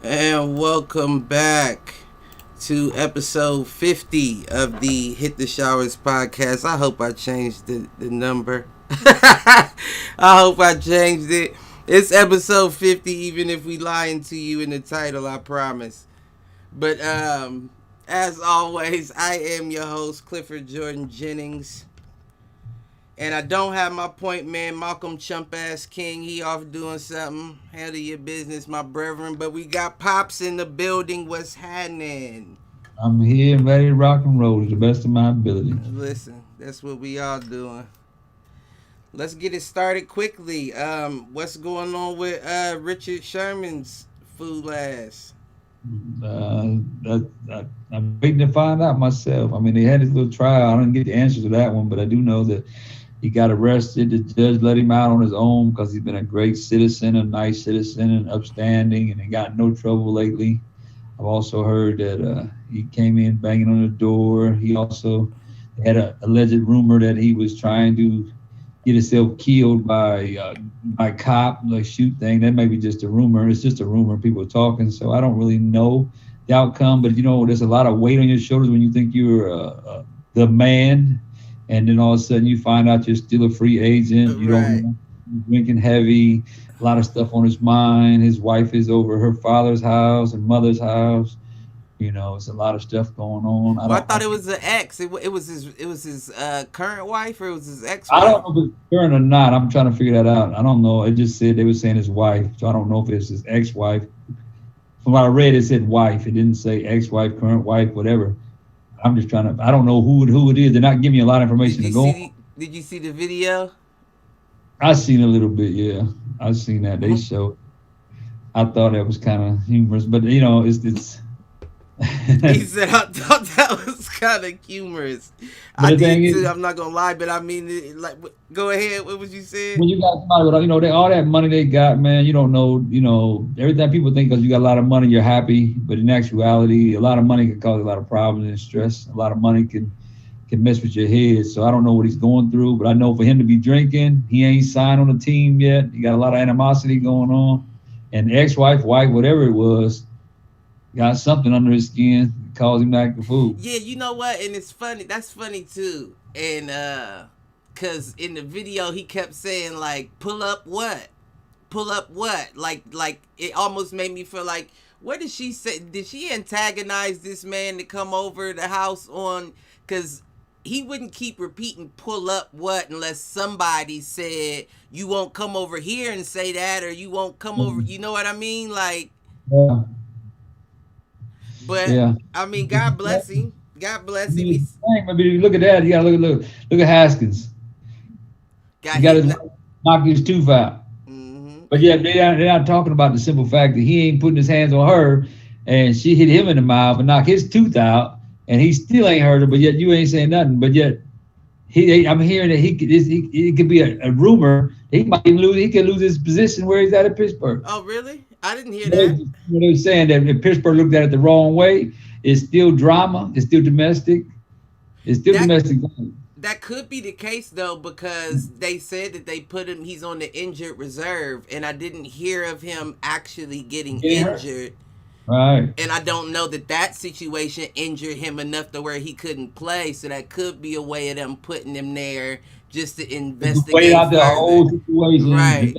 And welcome back to episode 50 of the Hit the Showers podcast. I hope I changed the number. I hope I changed it. It's episode 50, even if we lying to you in the title, I promise. But as always, I am your host, Clifford Jordan Jennings. And I don't have my point man, Malcolm Chump Ass King. He off doing something. Handle your business, my brethren. But we got Pops in the building. What's happening? I'm here ready to rock and roll to the best of my ability. Listen, that's what we all doing. Let's get it started quickly. What's going on with Richard Sherman's food ass? I'm waiting to find out myself. I mean, they had this little trial. I didn't get the answer to that one, but I do know that he got arrested. The judge let him out on his own because he's been a great citizen, a nice citizen, and upstanding, and he got no trouble lately. I've also heard that he came in banging on the door. He also had an alleged rumor that he was trying to get himself killed by a cop, like shoot thing. That may be just a rumor. It's just a rumor. People are talking, so I don't really know the outcome. But there's a lot of weight on your shoulders when you think you're the man, and then all of a sudden you find out you're still a free agent. You don't know, drinking heavy, a lot of stuff on his mind. His wife is over her father's house and mother's house. It's a lot of stuff going on. I thought it was an ex. It was his current wife, or it was his ex. I don't know if it's current or not. I'm trying to figure that out. I don't know. It just said they were saying his wife, so I don't know if it's his ex-wife. From what I read, it said wife. It didn't say ex-wife, current wife, whatever. I'm just trying to. I don't know who it is. They're not giving me a lot of information to go. Did you see the video? I seen a little bit. Yeah, I seen that. They showed. I thought that was kind of humorous, but it's. He said, I thought that was kind of humorous. I did too. I'm not gonna lie, but I mean, go ahead. What was you saying? When you got somebody with, all that money they got, man, you don't know. Every time people think because you got a lot of money, you're happy, but in actuality, a lot of money can cause a lot of problems and stress. A lot of money can mess with your head. So I don't know what he's going through, but I know for him to be drinking, he ain't signed on the team yet. He got a lot of animosity going on, and ex-wife, wife, whatever it was, got something under his skin, caused him to act the fool. Yeah, you know what? And it's funny. That's funny too. And cause in the video he kept saying like, "Pull up what? Pull up what?" Like it almost made me feel like, what did she say? Did she antagonize this man to come over the house on? Cause he wouldn't keep repeating "pull up what" unless somebody said, "You won't come over here and say that," or "You won't come over." You know what I mean? Like. Yeah. But yeah. I mean, God bless him. God bless him. Maybe look at that. You gotta look at Haskins. He got to knock his tooth out. Mm-hmm. But yeah, they're not talking about the simple fact that he ain't putting his hands on her, and she hit him in the mouth and knocked his tooth out, and he still ain't hurt her. But yet you ain't saying nothing. But yet I'm hearing that it could be a rumor. He might lose. He could lose his position where he's at Pittsburgh. Oh, really? I didn't hear that. They were saying that if Pittsburgh looked at it the wrong way, it's still drama. It's still domestic. It's still domestic. That could be the case, though, because they said that they put him, he's on the injured reserve, and I didn't hear of him actually getting injured. Right. And I don't know that situation injured him enough to where he couldn't play, so that could be a way of them putting him there just to investigate. Wait out the whole situation. Right.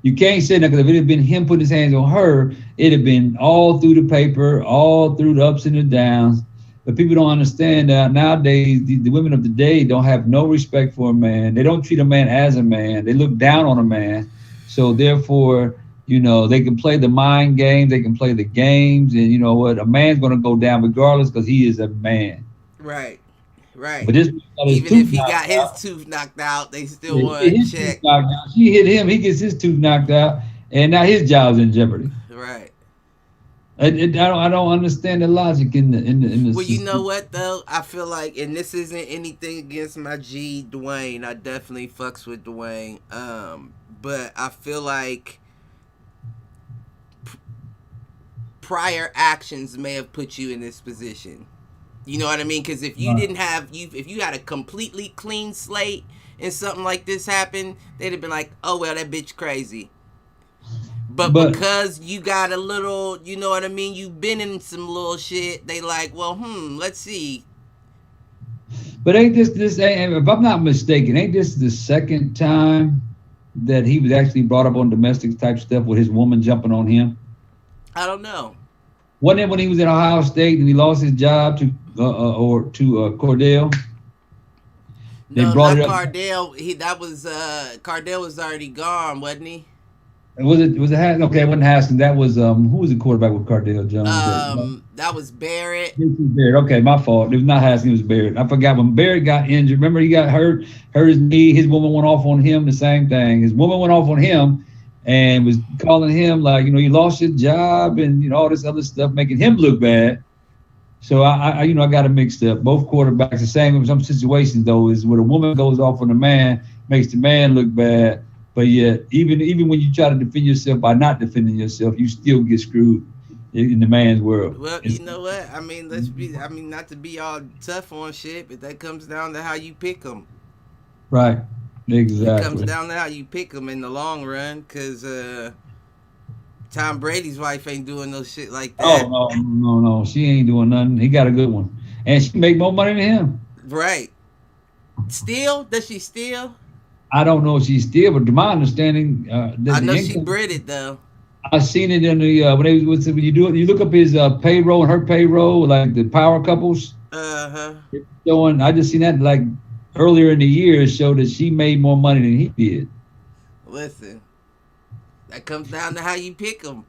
You can't say that, because if it had been him putting his hands on her, it'd have been all through the paper, all through the ups and the downs. But people don't understand that nowadays the women of the day don't have no respect for a man. They don't treat a man as a man. They look down on a man. So therefore, they can play the mind games, they can play the games, and you know what? A man's gonna go down regardless because he is a man. Right. Right. But this man got his Even if tooth he got knocked his out. tooth knocked out, they still Yeah, he want get to his tooth check. knocked out. She hit him, he gets his tooth knocked out, and now his job's in jeopardy. Right. I don't understand the logic in the Well, you know system. what though? I feel like, and this isn't anything against my G Dwayne. I definitely fucks with Dwayne. But I feel like prior actions may have put you in this position. You know what I mean? Because if you Right. didn't have if you had a completely clean slate and something like this happened, they'd have been like, "Oh well, that bitch crazy." But But because you got a little, you know what I mean? You've been in some little shit. They like, well, let's see. but ain't this if I'm not mistaken, ain't this the second time that he was actually brought up on domestic type stuff with his woman jumping on him? I don't know. Wasn't it when he was in Ohio State and he lost his job to Cordell? They No, brought not it up. Cardell. Cardell was already gone, wasn't he? Was it okay? It wasn't Haskins. That was who was the quarterback with Cardell Jones? That was Barrett. This is Barrett. Okay, my fault. It was not Haskins. It was Barrett. I forgot when Barrett got injured. Remember, he got hurt his knee. His woman went off on him. The same thing. His woman went off on him and was calling him like, you lost your job and all this other stuff, making him look bad. So I got it mixed up. Both quarterbacks the same in some situations though is where the woman goes off on the man, makes the man look bad. But yet, even when you try to defend yourself by not defending yourself, you still get screwed in the man's world. Well, you know what? I mean, not to be all tough on shit, but that comes down to how you pick them. Right. It comes Exactly. down to how you pick them in the long run, because Tom Brady's wife ain't doing no shit like that. Oh no. She ain't doing nothing. He got a good one. And she make more money than him. Right. Still? Does she still? I don't know if she's still, but to my understanding, I know she breaded though. I seen it in the when you do it, you look up his payroll and her payroll, like the power couples. Showing, I just seen that like earlier in the year. It showed that she made more money than he did. Listen, that comes down to how you pick them.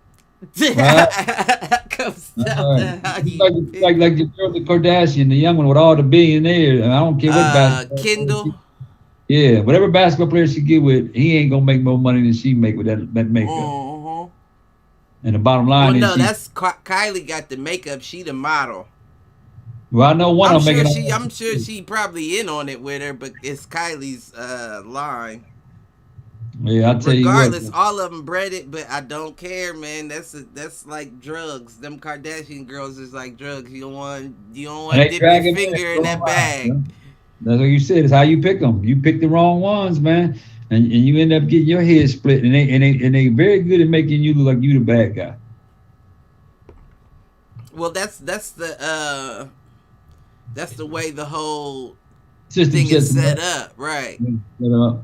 Right? Comes down to how you pick Like the girl, the Kardashian, the young one with all the billionaires. And I don't care what basketball. Kendall. Yeah, whatever basketball player she get with, he ain't gonna make more money than she make with that makeup. Mm-hmm. And the bottom line Well, is, no, that's Kylie got the makeup. She the model. well, I know one I'm making. I'm sure she probably in on it with her, but it's Kylie's line. Yeah, I'll tell Regardless, you what. all of them breaded, but I don't care, man. That's like drugs. Them Kardashian girls is like drugs. You don't want And to they dip drag your it finger in that bag. That's what you said. It's how you pick them. You pick the wrong ones, man, and you end up getting your head split. And they very good at making you look like you the bad guy. Well, that's the way the whole System thing is sets set them up, right? Set up.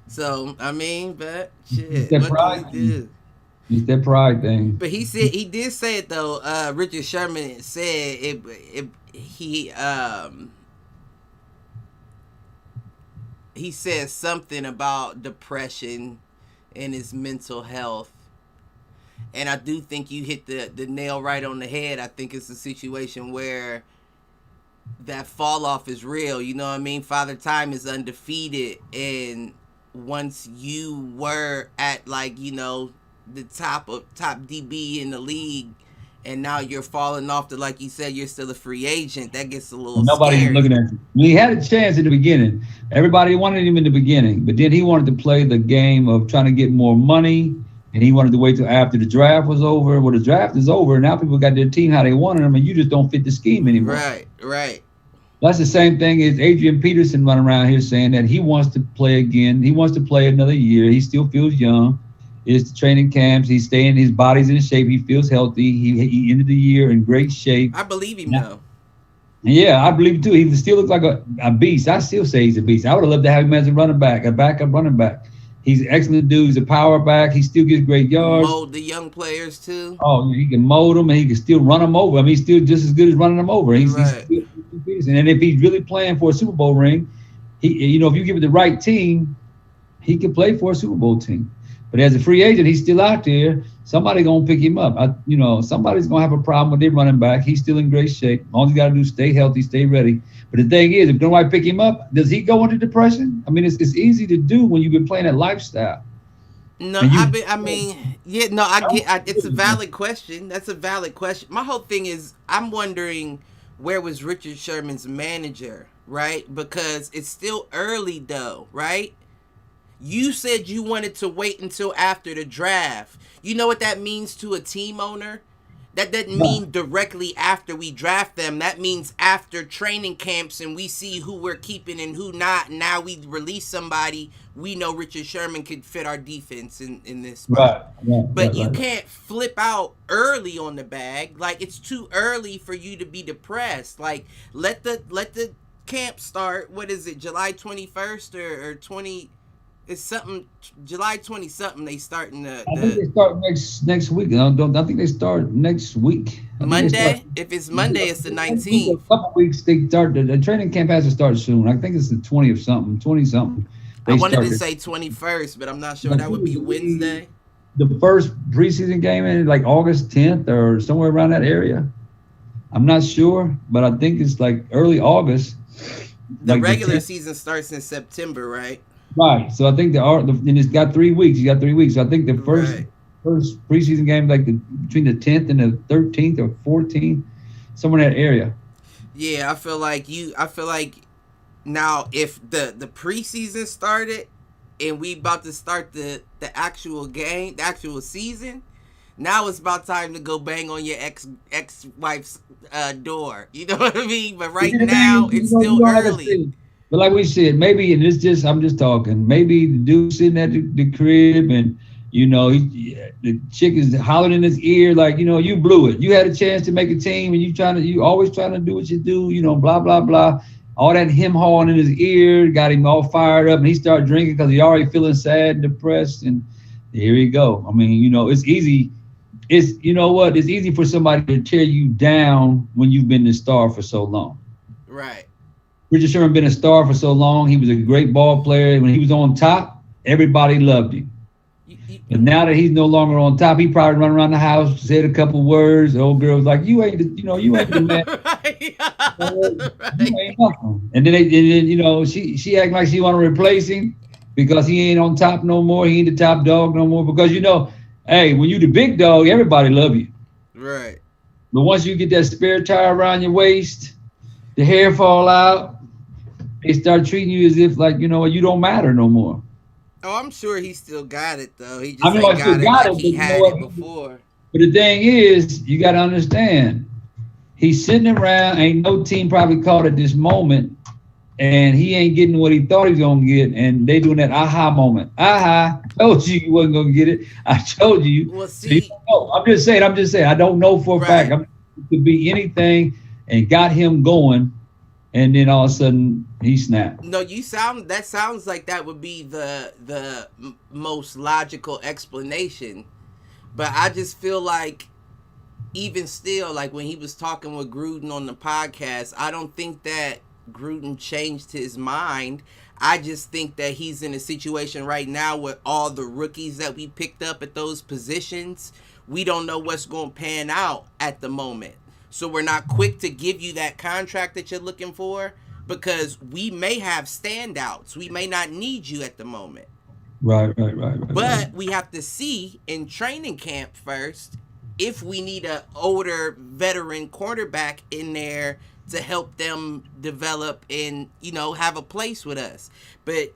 So I mean, but It's shit, that what pride can we do? thing. It's that pride thing. But he did say it though. Richard Sherman said he said something about depression and his mental health. And I do think you hit the nail right on the head. I think it's a situation where that fall off is real. You know what I mean? Father Time is undefeated, and once you were at the top DB in the league, and now you're falling off to, like you said, you're still a free agent. That gets a little Nobody's scary. looking at you. He had a chance in the beginning. Everybody wanted him in the beginning, but then he wanted to play the game of trying to get more money, and he wanted to wait till after the draft was over. Well, the draft is over. Now people got their team how they wanted them, and you just don't fit the scheme anymore. Right. That's the same thing as Adrian Peterson running around here saying that he wants to play again. He wants to play another year. He still feels young. It's the training camps. He's staying. His body's in shape. He feels healthy. He ended the year in great shape. I believe him though. Yeah, I believe it too. He still looks like a beast. I still say he's a beast. I would have loved to have him as a running back, a backup running back. He's an excellent dude. He's a power back. He still gets great yards. Mold the young players too. Oh, he can mold them and he can still run them over. I mean, he's still just as good as running them over. He's Right. still decent. And if he's really playing for a Super Bowl ring, if you give it the right team, he can play for a Super Bowl team. But as a free agent, he's still out there. Somebody gonna pick him up. Somebody's gonna have a problem with their running back. He's still in great shape. All you gotta do is stay healthy, stay ready. But the thing is, if nobody pick him up, does he go into depression? I mean, it's easy to do when you've been playing that lifestyle. No, it's a valid question. That's a valid question. My whole thing is, I'm wondering where was Richard Sherman's manager, right? Because it's still early, though, right? You said you wanted to wait until after the draft. You know what that means to a team owner? That doesn't mean directly after we draft them. That means after training camps and we see who we're keeping and who not. And now we release somebody. We know Richard Sherman could fit our defense in this spot. But you can't flip out early on the bag. Like, it's too early for you to be depressed. Like, let the camp start. What is it, July 21st or 20? It's something July 20 something. They starting the. I think they start next week. I think they start next week. Monday. If it's Monday, it's the 19th. A couple weeks they start. The training camp has to start soon. I think it's the 20 something. I wanted to say 21st, but I'm not sure. That would be Wednesday. The first preseason game in like August 10th or somewhere around that area. I'm not sure, but I think it's like early August. The regular season starts in September, right? Right. So I think and it's got 3 weeks. You got 3 weeks. So I think the first preseason game, like between the 10th and the 13th or 14th, somewhere in that area. Yeah, I feel like now if the preseason started and we about to start the actual game, the actual season, now it's about time to go bang on your ex-wife's door. You know what I mean? But right now it's still early. But like we said, maybe, and I'm just talking, maybe the dude sitting at the crib and, the chick is hollering in his ear like, you blew it. You had a chance to make a team and you always trying to do what you do, blah, blah, blah. All that him hawing in his ear got him all fired up and he started drinking because he already feeling sad and depressed. And here you go. I mean, it's easy. It's easy for somebody to tear you down when you've been the star for so long. Right. Richard Sherman been a star for so long. He was a great ball player. When he was on top, everybody loved him. But now that he's no longer on top, he probably run around the house, said a couple words. The old girl was like, "You ain't the man. You ain't nothing." And then she act like she want to replace him because he ain't on top no more. He ain't the top dog no more. Because hey, when you the big dog, everybody love you. Right. But once you get that spare tire around your waist, the hair fall out, they start treating you as if like, you don't matter no more. Oh, I'm sure he still got it though. He just ain't got it like he had it before. But the thing is, you got to understand, he's sitting around, ain't no team probably caught at this moment, and he ain't getting what he thought he was going to get, and they doing that aha moment. Aha, I told you wasn't going to get it. I told you. Well, see. I'm just saying. I don't know for a fact. It could be anything and got him going, and then all of a sudden he snapped. No, that sounds like that would be the most logical explanation. But I just feel like even still, like when he was talking with Gruden on the podcast, I don't think that Gruden changed his mind. I just think that he's in a situation right now with all the rookies that we picked up at those positions. We don't know what's going to pan out at the moment. So we're not quick to give you that contract that you're looking for because we may have standouts. We may not need you at the moment. Right. But we have to see in training camp first if we need an older veteran quarterback in there to help them develop and, have a place with us. But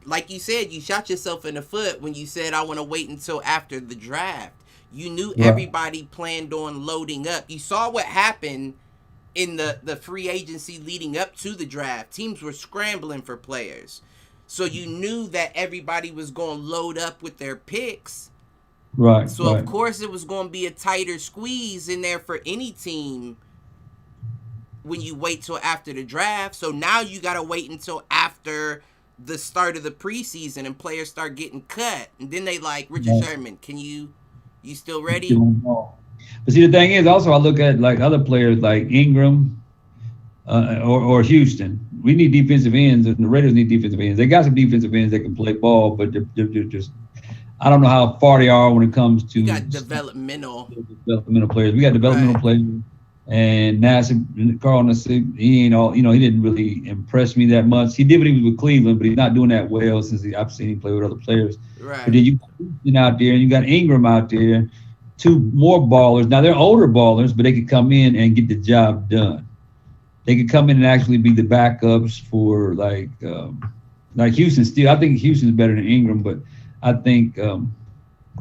like you said, you shot yourself in the foot when you said, I want to wait until after the draft. You knew everybody planned on loading up. You saw what happened in the free agency leading up to the draft. Teams were scrambling for players. So you knew that everybody was going to load up with their picks. Right. So, of course, it was going to be a tighter squeeze in there for any team when you wait till after the draft. So now you got to wait until after the start of the preseason and players start getting cut, and then they like Richard Sherman. Can you still ready? But see, the thing is, also I look at like other players like Ingram or Houston. We need defensive ends, and the Raiders need defensive ends. They got some defensive ends that can play ball, but they're just I don't know how far they are when it comes to You got developmental players. We got developmental right. players, and Carl Nassib, he ain't all. He didn't really impress me that much. He did when he was with Cleveland, but he's not doing that well since I've seen him play with other players. Right. But then you got Houston out there, and you got Ingram out there, two more ballers. Now they're older ballers, but they could come in and get the job done. They could come in and actually be the backups for like Houston. Still, I think Houston's better than Ingram, but I think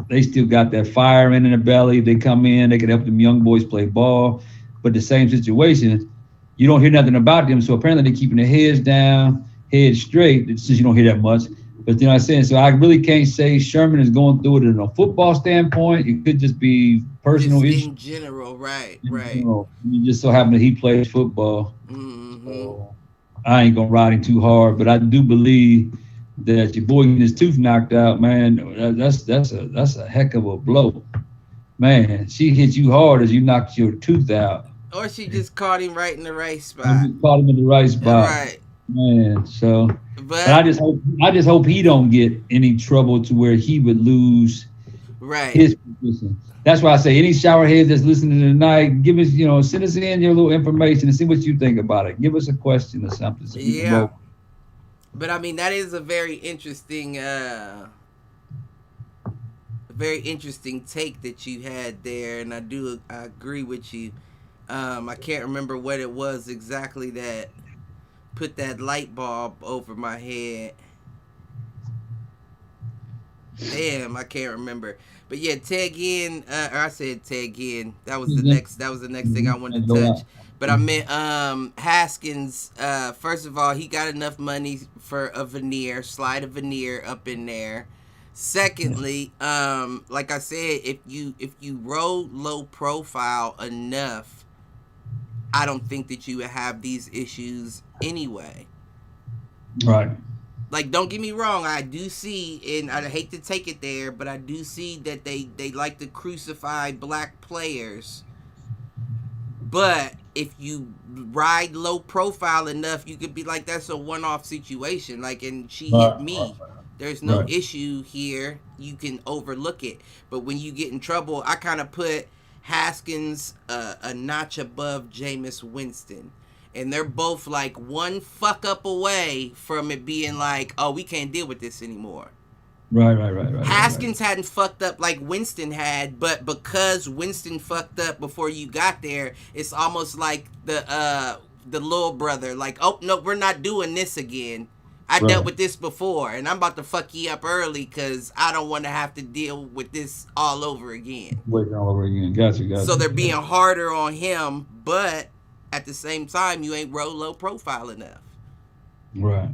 they still got that fire in their belly. They come in, they can help them young boys play ball. But the same situation, you don't hear nothing about them. So apparently they're keeping their heads down, heads straight, since you don't hear that much. But you know what I'm saying? So I really can't say Sherman is going through it in a football standpoint. It could just be personal issues. In general, right. You just so happen that he plays football. Mm-hmm. So I ain't going to ride him too hard. But I do believe that your boy getting his tooth knocked out, man, that's a heck of a blow. Man, she hit you hard as you knocked your tooth out. Or she just caught him right in the right spot. Caught him in the right spot. Right. Man, so but I just hope he don't get any trouble to where he would lose his position. That's why I say any shower heads that's listening tonight, give us, send us in your little information and see what you think about it. Give us a question or something. So yeah. But I mean, that is a very interesting take that you had there, and I agree with you. I can't remember what it was exactly that put that light bulb over my head. Damn, I can't remember. But yeah, Ted Ginn, or I said Ted Ginn. That was the next thing I wanted to touch. But I meant Haskins. First of all, he got enough money for a veneer, slide a veneer up in there. Secondly, like I said, if you roll low profile enough, I don't think that you would have these issues anyway. Right. Like, don't get me wrong, I do see, and I hate to take it there, but I do see that they like to crucify black players. But if you ride low profile enough, you could be like, that's a one-off situation. Like, and she hit me. There's no issue here. You can overlook it. But when you get in trouble, I kind of put Haskins a notch above Jameis Winston. And they're both like one fuck up away from it being like, oh, we can't deal with this anymore. Right. Haskins hadn't fucked up like Winston had, but because Winston fucked up before you got there, it's almost like the little brother, like, oh no, we're not doing this again. I dealt with this before, and I'm about to fuck you up early because I don't want to have to deal with this all over again. Gotcha. So they're being harder on him, but at the same time, you ain't low profile enough. Right.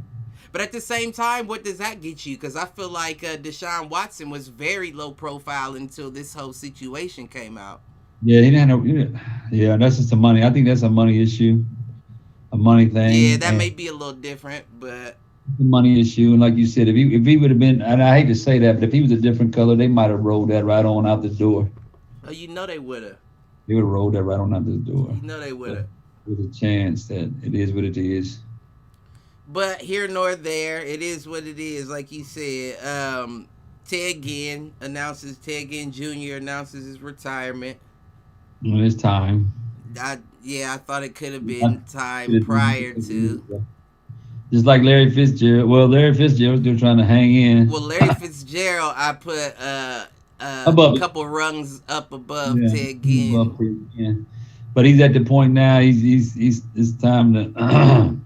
But at the same time, what does that get you? Because I feel like Deshaun Watson was very low profile until this whole situation came out. Yeah, he didn't have yeah, that's just a money. I think that's a money issue, a money thing. Yeah, that may be a little different, but the money issue. And like you said, if he would have been, and I hate to say that, but if he was a different color, they might have rolled that right on out the door. Oh, you know they would have. They would have rolled that right on out the door. You know they would have. With a chance that it is what it is. But here nor there, it is what it is. Like you said, Ted Ginn Jr. announces his retirement. When it's time. I thought it could have been time prior to. Just like Larry Fitzgerald. Well, Larry Fitzgerald still trying to hang in. Well, Larry Fitzgerald, I put a couple rungs up above Ted Ginn. But he's at the point now. He's it's time to.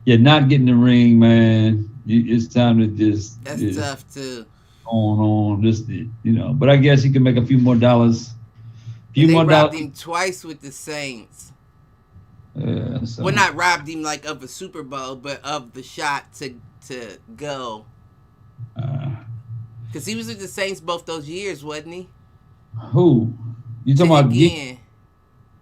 Not getting the ring, man. It's time to just. That's tough too. On, just But I guess he can make a few more dollars. They robbed him twice with the Saints. So. Well, not robbed him like of a Super Bowl, but of the shot to go. Because he was with the Saints both those years, wasn't he? Who? You talking about Ginn?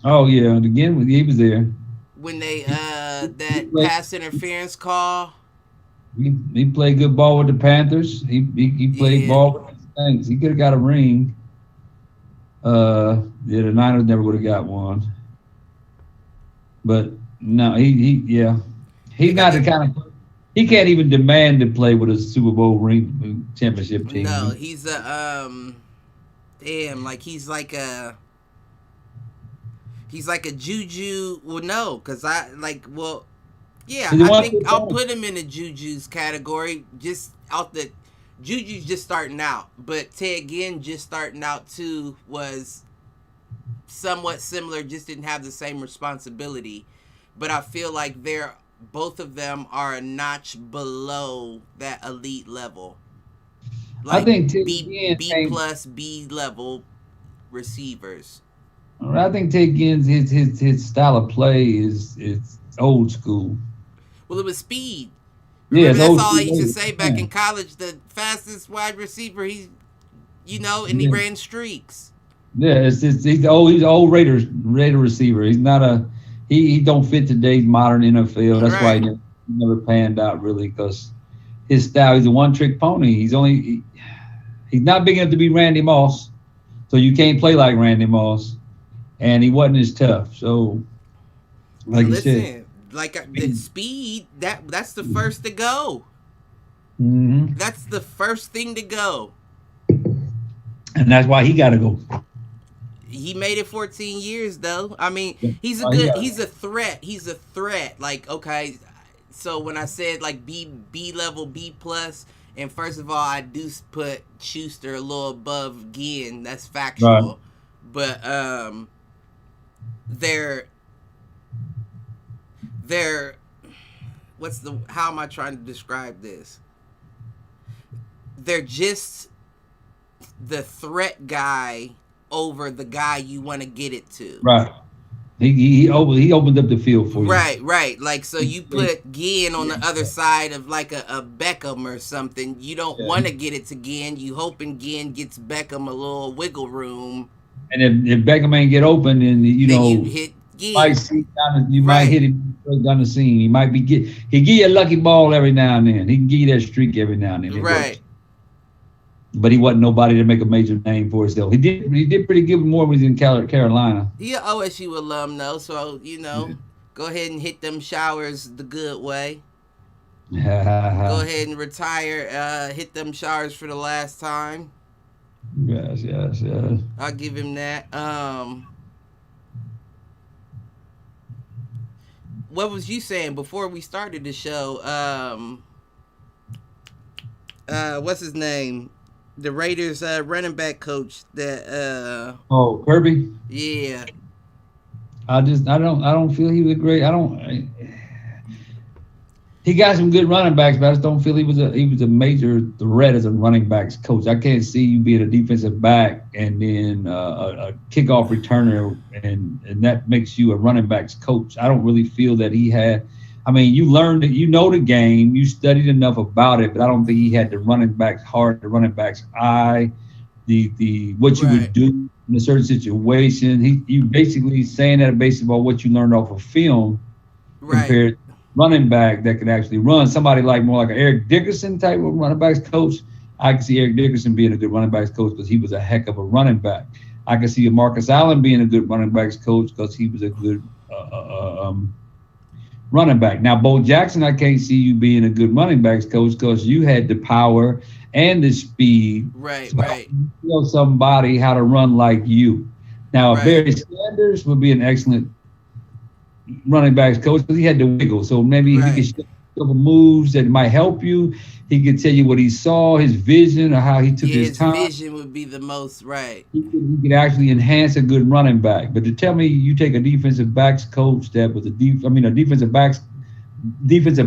Oh yeah, he was there. When they that pass interference call. He played good ball with the Panthers. He played Yeah. ball with the Saints. He could have got a ring. Yeah, the Niners never would have got one. But no, yeah, They he's got not the that. kind of he can't even demand to play with a Super Bowl ring championship No, team. he's a damn, like he's like a Juju. Well, no, because I like, well, yeah, He's the I one think trick I'll pony. put him in the Juju's category. Just out the Juju's just starting out, but Ted Ginn just starting out too was somewhat similar. Just didn't have the same responsibility, but I feel like they're both of them are a notch below that elite level, I like think Ted B Ginn B ain't. plus B level receivers. I think Ted Ginn's his style of play is old school. Well, it was speed. Yeah, Remember, it's that's old all I used to school. say back Yeah. in college. The fastest wide receiver, and he Yeah. ran streaks. Yeah, he's an old Raider receiver. He's not a he don't fit today's modern NFL. That's why Right. he never panned out really because his style. He's a one trick pony. He's not big enough to be Randy Moss, so you can't play like Randy Moss. And he wasn't as tough. So like And you said, listen, like the speed, that's the first to go. hmm That's the first thing to go. and that's why he got to go. He made it 14 years though. I mean, Why he got to he's go. a threat. He's a threat. Like, okay, so when I said like B level B plus, and first of all, I do put Schuster a little above Ginn. That's Right. factual. But they're they're what's the how am I trying to describe this? They're just the threat guy over the guy you want to get it to. Right. He opened up the field for you. Right, right. Like, so you put Ginn on the other Yeah. side of like a Beckham or something. You don't Yeah. want to get it to Ginn. You hoping Ginn gets Beckham a little wiggle room. And if Beckham ain't get open, then Then you hit might Ginn. see you might Right, hit him straight down the seam. He might he give you a lucky ball every now and then. He can give you that streak every now and then. It right. works. But he wasn't nobody to make a major name for himself. He did pretty good more when he was in Carolina. He a OSU alum though, so Yeah. go ahead and hit them showers the good way. Go yes, ahead and retire. Hit them showers for the last time. yes. I'll give him that. What was you saying before we started the show? What's his name? The Raiders running back coach. That Oh, Kirby. yeah, I don't feel he was a great. He got some good running backs, but I just don't feel he was a major threat as a running backs coach. I can't see you being a defensive back and then a kickoff returner, and that makes you a running backs coach. I don't really feel that he had. I mean, you learned it, you know the game, you studied enough about it, but I don't think he had the running backs heart, the running backs eye, the what you would right, do in a certain situation. You basically saying that based on what you learned off of film right. compared running back that could actually run. Somebody like more like an Eric Dickerson type of running backs coach. I can see Eric Dickerson being a good running backs coach because he was a heck of a running back. I can see a Marcus Allen being a good running backs coach because he was a good running back. Now, Bo Jackson, I can't see you being a good running backs coach because you had the power and the speed. Right, So how right, do you tell somebody how to run like you? Now, right, Barry Sanders would be an excellent running backs coach because he had the wiggle. So maybe he right. could show a couple moves that might help you. He could tell you what he saw, his vision, or how he took Yeah, his his time. vision would be the most right. He could actually enhance a good running back. But to tell me you take a defensive backs coach that was a defensive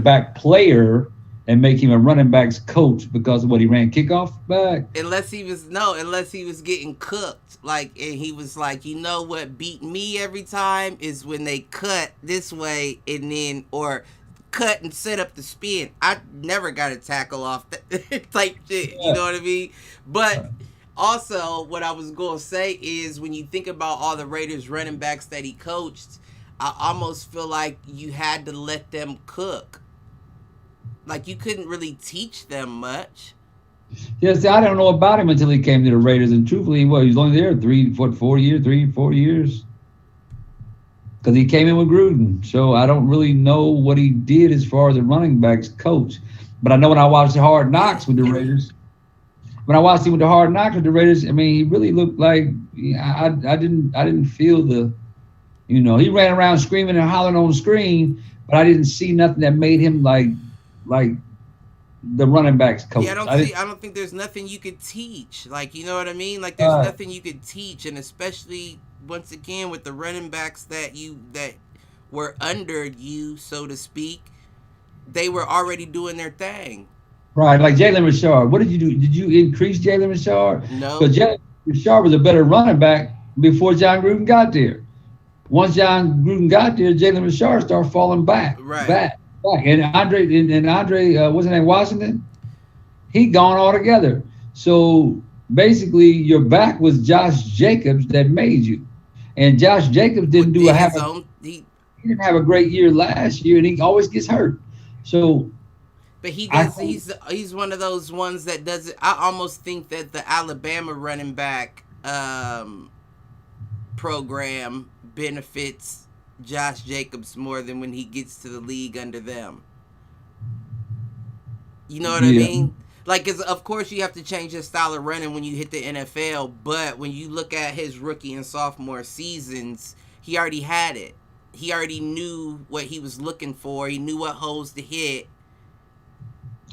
back player and make him a running backs coach because of what he ran kickoff back. Unless he was getting cooked, like, and he was like, you know what beat me every time is when they cut this way and then or cut and set up the spin. I never got a tackle off that type shit. You Yeah. know what I mean? But also, what I was gonna say is when you think about all the Raiders running backs that he coached, I almost feel like you had to let them cook. Like you couldn't really teach them much. Yeah, see, I don't know about him until he came to the Raiders, and truthfully, he was only there 4 years, 3, 4 years, because he came in with Gruden. So I don't really know what he did as far as a running backs coach. But I know when I watched the Hard Knocks with the Raiders, when I watched him with the Hard Knocks with the Raiders, I mean, he really looked like I didn't feel the, he ran around screaming and hollering on the screen, but I didn't see nothing that made him like the running backs coach. Yeah, I don't think there's nothing you could teach. Like, you know what I mean? Like there's nothing you could teach, and especially once again with the running backs that were under you, so to speak, they were already doing their thing. Right, like Jalen Richard. What did you do? Did you increase Jalen Richard? No. Because Jalen Richard was a better running back before John Gruden got there. Once John Gruden got there, Jalen Richard started falling back. Right. And Andre, what's his name, Washington? He gone altogether. So basically, your back was Josh Jacobs that made you, and Josh Jacobs didn't he didn't have a great year last year, and he always gets hurt. So, but he does. He's one of those ones that does it. I almost think that the Alabama running back program benefits Josh Jacobs more than when he gets to the league under them. You know what I mean? Like, of course, you have to change your style of running when you hit the NFL, but when you look at his rookie and sophomore seasons, he already had it. He already knew what he was looking for. He knew what holes to hit.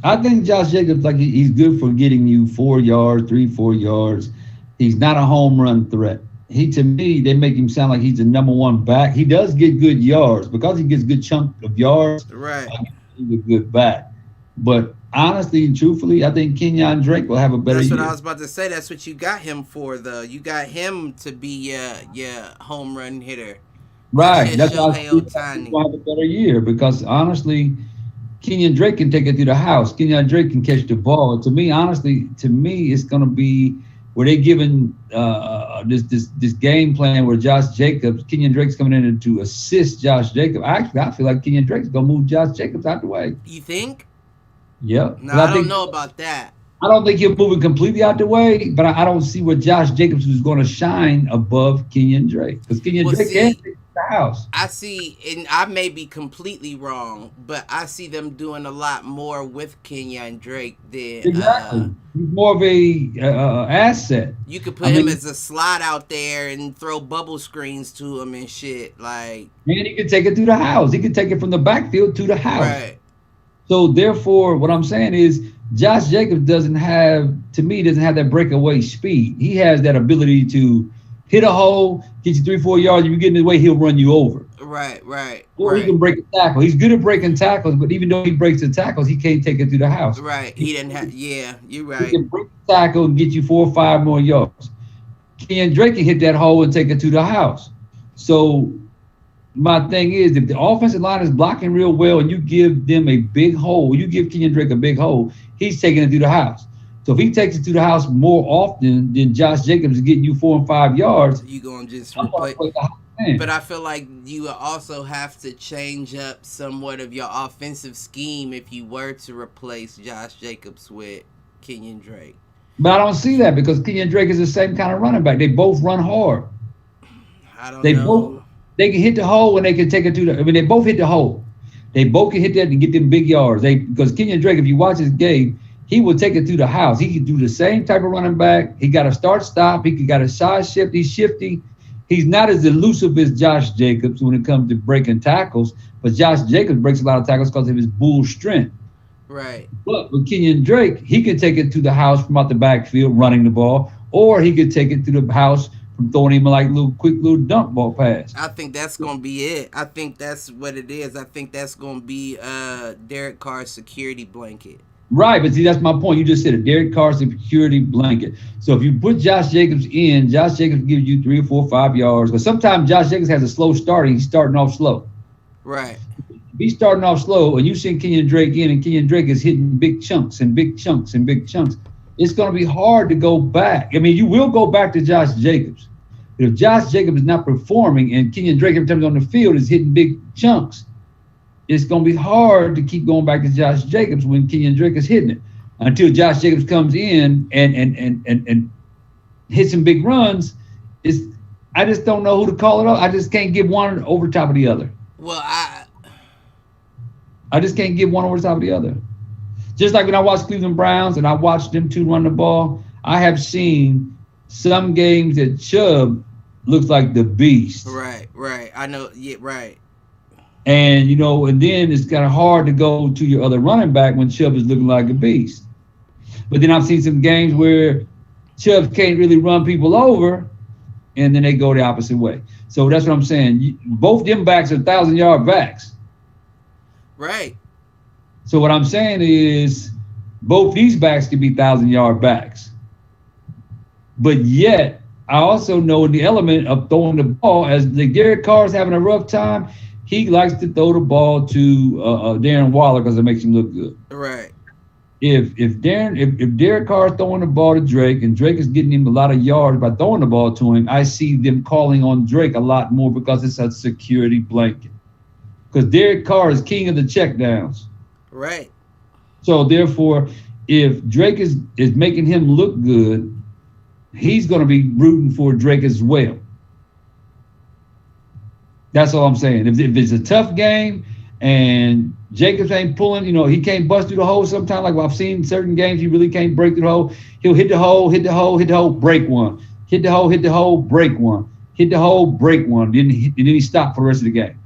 I think Josh Jacobs, like, he's good for getting you 4 yards, 4 yards. He's not a home run threat. To me, they make him sound like he's the number one back. He does get good yards because he gets a good chunk of yards. Right. He's a good back. But honestly and truthfully, I think Kenyon Drake will have a better year. That's what I was about to say. That's what you got him for, though. You got him to be your home run hitter. Right. That's why he'll have a better year because honestly, Kenyon Drake can take it through the house. Kenyon Drake can catch the ball. To me, it's going to be where they giving this game plan where Josh Jacobs, Kenyon Drake's coming in to assist Josh Jacobs. Actually, I feel like Kenyon Drake's going to move Josh Jacobs out the way. You think? Yeah. No, I don't know about that. I don't think he'll move it completely out the way, but I don't see where Josh Jacobs is going to shine above Kenyon Drake because Kenyon Drake can't take the house. I see, and I may be completely wrong, but I see them doing a lot more with Kenyon Drake than exactly. He's more of a asset. You could put him as a slot out there and throw bubble screens to him and shit. Like, and he could take it through the house. He could take it from the backfield to the house. Right. So therefore, what I'm saying is Josh Jacobs doesn't have that breakaway speed. He has that ability to hit a hole, get you 3-4 yards. If you get in his way, he'll run you over. Right. Or he can break a tackle. He's good at breaking tackles, but even though he breaks the tackles, he can't take it through the house. Right. He didn't have. Yeah, you're right. He can break the tackle and get you 4 or 5 more yards. Kenyon Drake can hit that hole and take it to the house. So my thing is, if the offensive line is blocking real well and you give them a big hole, you give Kenyon Drake a big hole, he's taking it through the house. So if he takes it to the house more often than Josh Jacobs is getting you 4 and 5 yards, you're going to just replace. But I feel like you would also have to change up somewhat of your offensive scheme if you were to replace Josh Jacobs with Kenyon Drake. But I don't see that because Kenyon Drake is the same kind of running back. They both run hard. I don't know. They can hit the hole and they can take it to they both hit the hole. They both can hit that and get them big yards. Because Kenyon Drake, if you watch his game, he will take it through the house. He can do the same type of running back. He got a start-stop. He got a side shift. He's shifty. He's not as elusive as Josh Jacobs when it comes to breaking tackles, but Josh Jacobs breaks a lot of tackles because of his bull strength. Right. But with Kenyon Drake, he can take it to the house from out the backfield running the ball, or he could take it to the house from throwing him like quick little dump ball pass. I think that's going to be it. I think that's what it is. I think that's going to be Derek Carr's security blanket. Right, but see, that's my point. You just said a Derek Carr security blanket. So if you put Josh Jacobs in, Josh Jacobs gives you 3 or 4 or 5 yards. But sometimes Josh Jacobs has a slow start and he's starting off slow. Right. If he's starting off slow and you send Kenyon Drake in and Kenyon Drake is hitting big chunks and big chunks and big chunks, it's going to be hard to go back. I mean, you will go back to Josh Jacobs. But if Josh Jacobs is not performing and Kenyon Drake every time he's on the field is hitting big chunks, it's going to be hard to keep going back to Josh Jacobs when Kenyon Drake is hitting it until Josh Jacobs comes in and hits some big runs. I just don't know who to call it up. I just can't give one over top of the other. Well, I just can't give one over top of the other. Just like when I watched Cleveland Browns and I watched them two run the ball, I have seen some games that Chubb looks like the beast. Right. I know. Yeah, right. And, and then it's kind of hard to go to your other running back when Chubb is looking like a beast. But then I've seen some games where Chubb can't really run people over, and then they go the opposite way. So that's what I'm saying. Both them backs are 1,000-yard backs. Right. So what I'm saying is both these backs can be 1,000-yard backs. But yet, I also know the element of throwing the ball, as the Derek Carr's having a rough time, he likes to throw the ball to Darren Waller because it makes him look good. Right. If Derek Carr is throwing the ball to Drake and Drake is getting him a lot of yards by throwing the ball to him, I see them calling on Drake a lot more because it's a security blanket. Because Derek Carr is king of the checkdowns. Right. So therefore, if Drake is making him look good, he's going to be rooting for Drake as well. That's all I'm saying. If it's a tough game and Jacobs ain't pulling, he can't bust through the hole sometimes. Like I've seen certain games, he really can't break through the hole. He'll hit the hole, break one. Hit the hole, break one. Hit the hole, break one. Then he stopped for the rest of the game.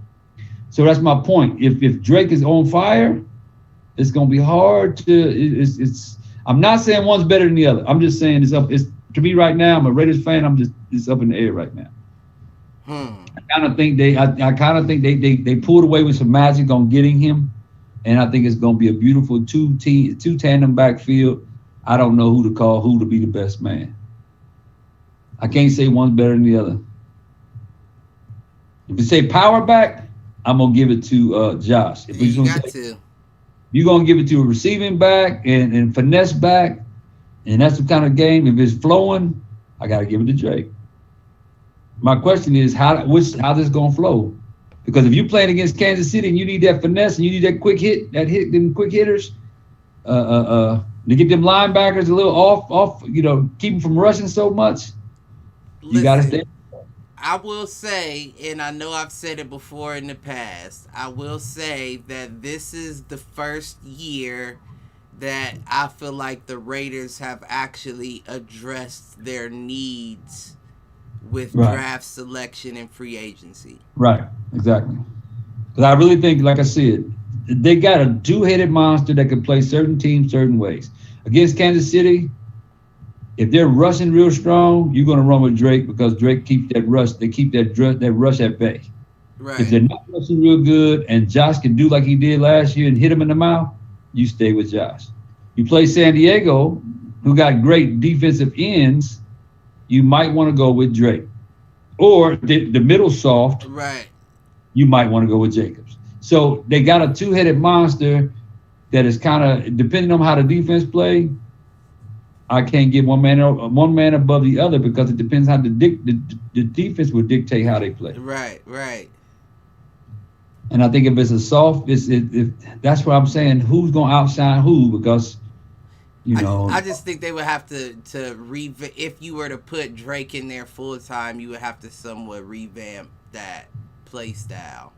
So that's my point. If Drake is on fire, it's going to be hard to. I'm not saying one's better than the other. I'm just saying it's up. It's to me right now. I'm a Raiders fan. It's up in the air right now. I kind of think they pulled away with some magic on getting him, and I think it's going to be a beautiful two tandem backfield. I don't know who to call who to be the best man. I can't say one's better than the other. If you say power back, I'm gonna give it to Josh. If you got to. You're gonna give it to a receiving back and finesse back, and that's the kind of game. If it's flowing, I gotta give it to Drake. My question is how this is gonna flow, because if you're playing against Kansas City and you need that finesse and you need that quick hit, them quick hitters, to get them linebackers a little off, keep them from rushing so much. You gotta stay. I will say, and I know I've said it before in the past, I will say that this is the first year that I feel like the Raiders have actually addressed their needs with draft selection and free agency. Right, exactly. Because I really think, like I said, they got a two-headed monster that can play certain teams certain ways. Against Kansas City, if they're rushing real strong, you're going to run with Drake because Drake keeps that rush. They keep that rush at bay. Right. If they're not rushing real good and Josh can do like he did last year and hit him in the mouth, you stay with Josh. You play San Diego, who got great defensive ends, you might want to go with Drake. Or the middle soft, right? You might want to go with Jacobs. So they got a two-headed monster that is kind of, depending on how the defense play, I can't give one man above the other because it depends how the defense will dictate how they play. Right. And I think if it's a soft, that's what I'm saying. Who's going to outshine who? Because, I just think they would have to if you were to put Drake in there full time, you would have to somewhat revamp that play style.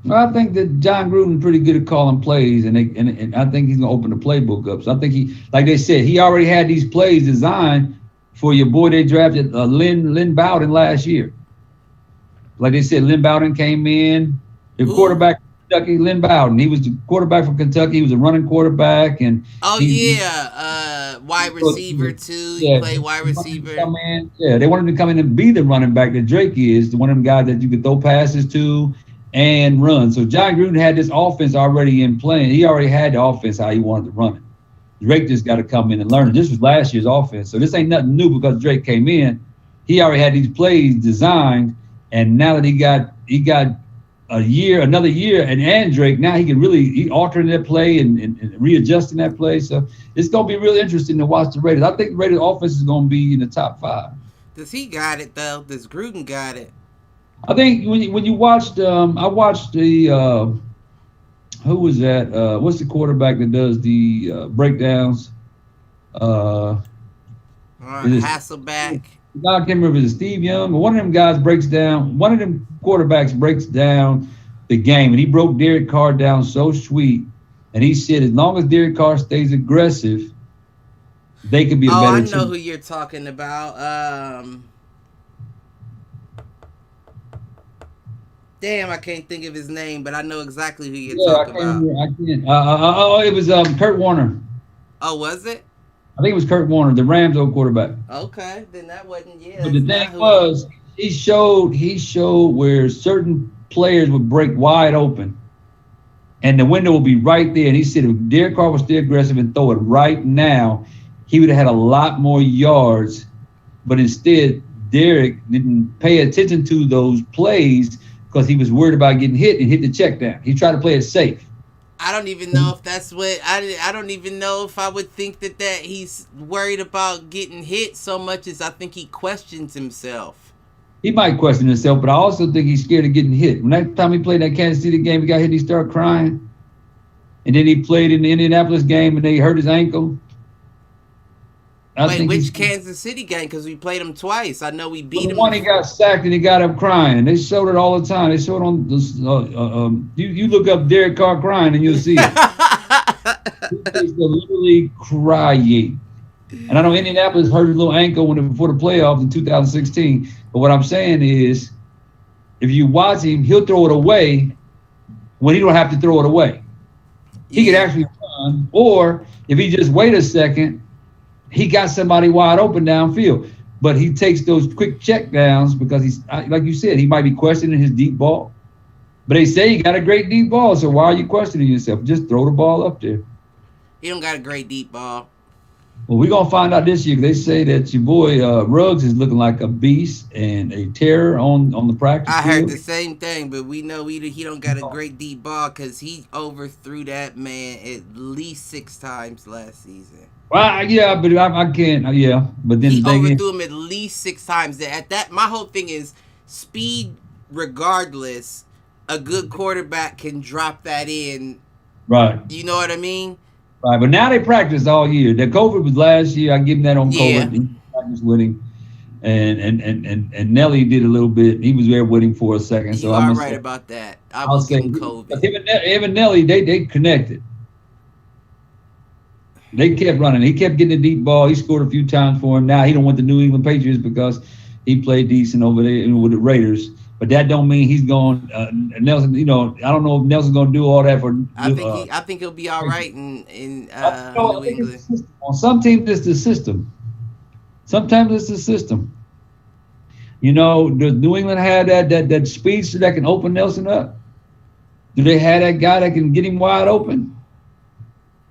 Well, I think that John Gruden's pretty good at calling plays, and I think he's gonna open the playbook up. So I think like they said, he already had these plays designed for your boy they drafted, Lynn Bowden last year. Like they said, Lynn Bowden came in, the quarterback from Kentucky, Lynn Bowden. He was the quarterback from Kentucky. He was a running quarterback, and wide receiver too. He played wide receiver. They wanted him to come in and be the running back that Drake is, one of them guys that you could throw passes to and run. So John Gruden had this offense already in play. He already had the offense how he wanted to run it. Drake just got to come in and learn it. This was last year's offense. So this ain't nothing new because Drake came in. He already had these plays designed, and now that he got another year, and Drake, now he altering that play and readjusting that play. So it's going to be really interesting to watch the Raiders. I think the Raiders offense is going to be in the top 5. Does he got it, though? Does Gruden got it? I think when you watched, I watched the who was that? What's the quarterback that does the breakdowns? Uh, is it? Hasselback. I can't remember if it's Steve Young or one of them guys breaks down. One of them quarterbacks breaks down the game, and he broke Derek Carr down so sweet. And he said, as long as Derek Carr stays aggressive, they could be a Oh, I better know who team. you're talking about. Damn, I can't think of his name, but I know exactly who you're Yeah, I talking can't about. remember. I can't. It was Kurt Warner. Oh, was it? I think it was Kurt Warner, the Rams old quarterback. Okay, then that wasn't. Yeah, But the that's thing not who I. was, he showed where certain players would break wide open, and the window would be right there. And he said if Derek Carr was still aggressive and throw it right now, he would have had a lot more yards. But instead, Derek didn't pay attention to those plays because he was worried about getting hit and hit the check down. He tried to play it safe. I don't even know if that's what I don't even know if I would think that he's worried about getting hit so much as I think he questions himself. He might question himself, but I also think he's scared of getting hit. When that time he played that Kansas City game, he got hit and he started crying. And then he played in the Indianapolis game and they hurt his ankle. I Wait, think he's which Kansas City game? Because we played him twice. I know we well, beat the him. one he got sacked and he got up crying. They showed it all the time. They showed it on this. You look up Derek Carr crying and you'll see it. He's literally crying. And I know Indianapolis hurt his little ankle before the playoffs in 2016. But what I'm saying is, if you watch him, he'll throw it away when he don't have to throw it away. He could Yeah. actually run, or if he just wait a second, he got somebody wide open downfield. But he takes those quick check downs because he's like you said, he might be questioning his deep ball. But they say he got a great deep ball, so why are you questioning yourself? Just throw the ball up there. He don't got a great deep ball. Well, we're gonna find out this year. They say that your boy Ruggs is looking like a beast and a terror on the practice I heard field. the same thing, but we know he don't got a great deep ball because he overthrew that man at least 6 times last season. Well, yeah, but I can't. Yeah, but then He the thing is, overthrew him at least 6 times. At that, my whole thing is speed. Regardless, a good quarterback can drop that in. right, You know what I mean? right. But now they practice all year. The COVID was last year. I give him that on Yeah, COVID. He practiced with him, and Nelly did a little bit. He was there with him for a second. So you I'm are gonna right say, about that. I I'll will give say, him because COVID. him and Nelly, they connected. They kept running. He kept getting the deep ball. He scored a few times for him. Now he don't want the New England Patriots because he played decent over there with the Raiders. But that don't mean he's going. Nelson, I don't know if Nelson's going to do all that for. I think he'll be all right in I New think it's England. the system. On some teams, it's the system. Sometimes it's the system. Does New England have that speedster that can open Nelson up? Do they have that guy that can get him wide open?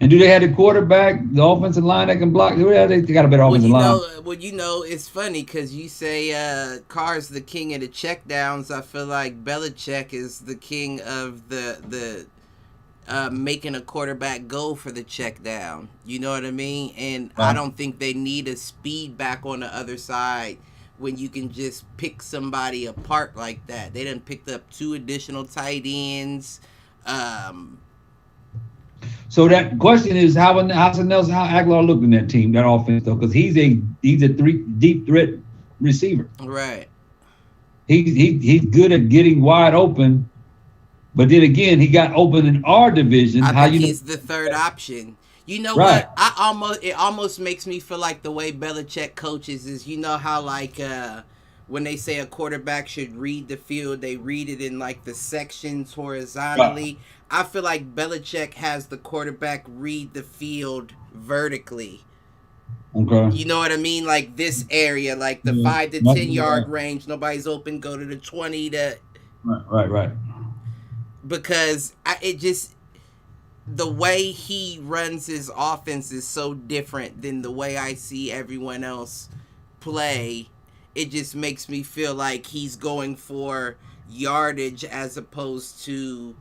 And do they have the quarterback, the offensive line that can block? They got a better offensive line. It's funny because you say Carr's the king of the checkdowns. I feel like Belichick is the king of the making a quarterback go for the check down. You know what I mean? And I Right. don't think they need a speed back on the other side when you can just pick somebody apart like that. They done picked up 2 additional tight ends. Um, So that question is how's Nelson, how Aguilar looked in that team, that offense though, because he's a deep threat receiver. right. He's good at getting wide open, but then again he got open in our division. I How think you know? he's the third option. You know Right. what? It almost makes me feel like the way Belichick coaches is, you know how like when they say a quarterback should read the field, they read it in like the sections Right. horizontally. I feel like Belichick has the quarterback read the field vertically. Okay. You know what I mean? Like this area, like the Yeah. 5 to 10 yard range, nobody's open. Go to the 20 to Right. because it just the way he runs his offense is so different than the way I see everyone else play. It just makes me feel like he's going for yardage as opposed to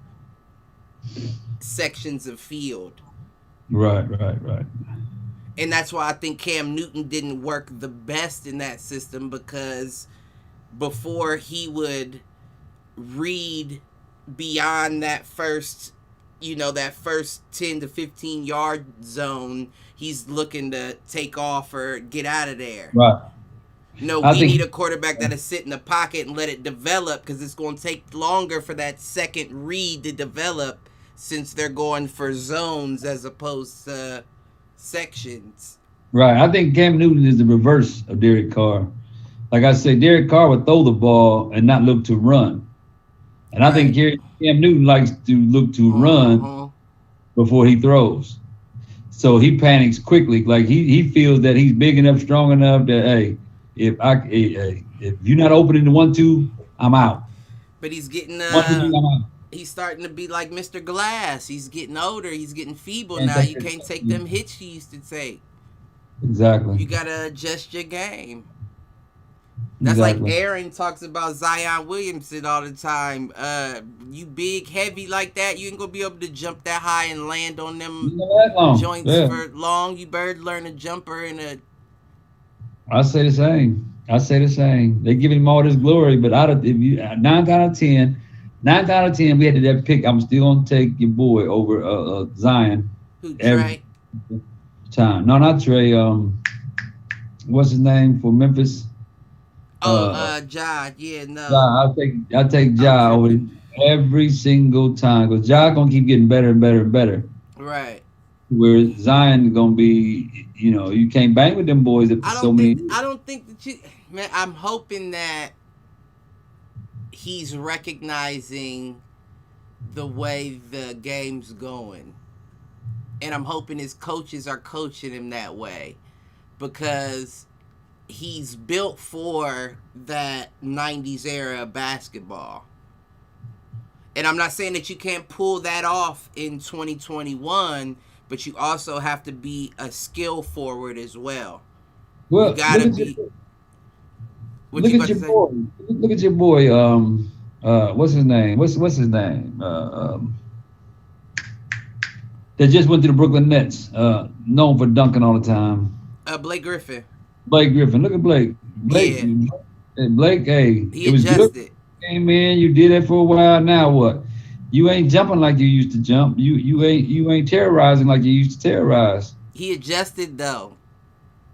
sections of field. Right. And that's why I think Cam Newton didn't work the best in that system because before he would read beyond that first, that first 10 to 15 yard zone. He's looking to take off or get out of there. Right. No, I we need think a quarterback that'll sit in the pocket and let it develop, because it's going to take longer for that second read to develop, since they're going for zones as opposed to sections. right. I think Cam Newton is the reverse of Derek Carr. Like I said, Derek Carr would throw the ball and not look to run. And I think Right. Cam Newton likes to look to run Uh-huh. before he throws. So he panics quickly. Like he feels that he's big enough, strong enough that hey, if you're not opening the 1-2, I'm out. But he's getting 1-2, I'm out. he's starting to be like Mr. Glass. He's getting older. He's getting feeble Can't now. take You can't take it. them hits he used to take. Exactly. You gotta adjust your game. That's like Exactly. Aaron talks about Zion Williamson all the time. You big, heavy like that, you ain't gonna be able to jump that high and land on You them know that long. joints Yeah. for long. You better learn a jumper and a. I say the same. I say the same. They give him all this glory, but out of if you 9 out of 10, we had to that pick. I'm still gonna take your boy over Zion Who, every Trey? time. No, not Trey. What's his name for Memphis? Oh, Ja. Yeah, no. Ja. I take I'm Ja over tripping. every single time because Ja gonna keep getting better and better and better. Right. Where Zion gonna be, you can't bang with them boys after so many years. I don't think that you. Man, I'm hoping that he's recognizing the way the game's going, and I'm hoping his coaches are coaching him that way, because he's built for that 90s era of basketball. And I'm not saying that you can't pull that off in 2021, but you also have to be a skill forward as well. You Well, gotta be. What look you at about to your say? boy. Look at your boy. What's his name? What's his name? That just went to the Brooklyn Nets. Known for dunking all the time. Blake Griffin. Blake Griffin. Look at Blake. Yeah, Blake. Hey, he it was good. adjusted. Came in. You did it for a while. Now what? You ain't jumping like you used to jump. You ain't terrorizing like you used to terrorize. He adjusted though.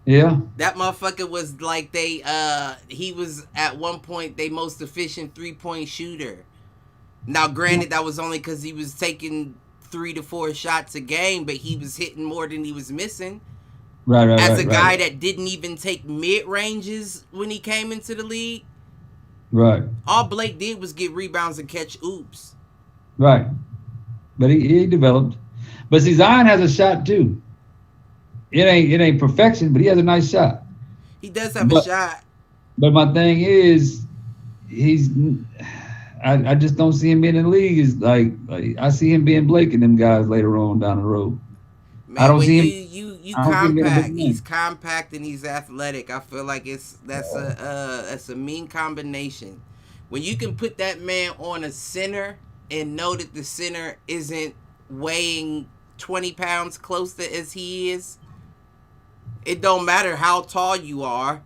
Yeah. That motherfucker was like he was at one point they most efficient 3-point shooter. Now granted that was only because he was taking 3 to 4 shots a game, but he was hitting more than he was missing. Right. Right. As Right. a guy Right. that didn't even take mid ranges when he came into the league, Right. all Blake did was get rebounds and catch oops. Right. But he developed. But see, Zion has a shot too. It ain't perfection, but he has a nice shot. He does have a But shot. but my thing is, he's I just don't see him being in the league. Is like I see him being Blake and them guys later on down the road. I Man, don't when see you him. you I don't see him being a compact, big he's man. compact and he's athletic. I feel like that's a mean combination. When you can put that man on a center and know that the center isn't weighing 20 pounds closer as he is, it don't matter how tall you are. I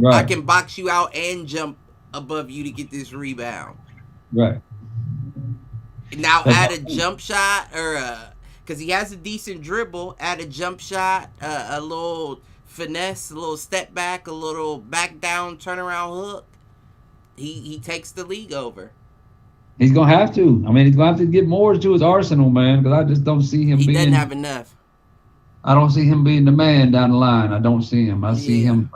Right. can box you out and jump above you to get this rebound. Right. Now That's add my a point. jump shot or because he has a decent dribble. Add a jump shot, a little finesse, a little step back, a little back down turnaround hook. He takes the league over. He's gonna have to. I mean, he's gonna have to get more to his arsenal, man. Because I just don't see him He doesn't being. have enough. I don't see him being the man down the line. I don't see him. I see Yeah. him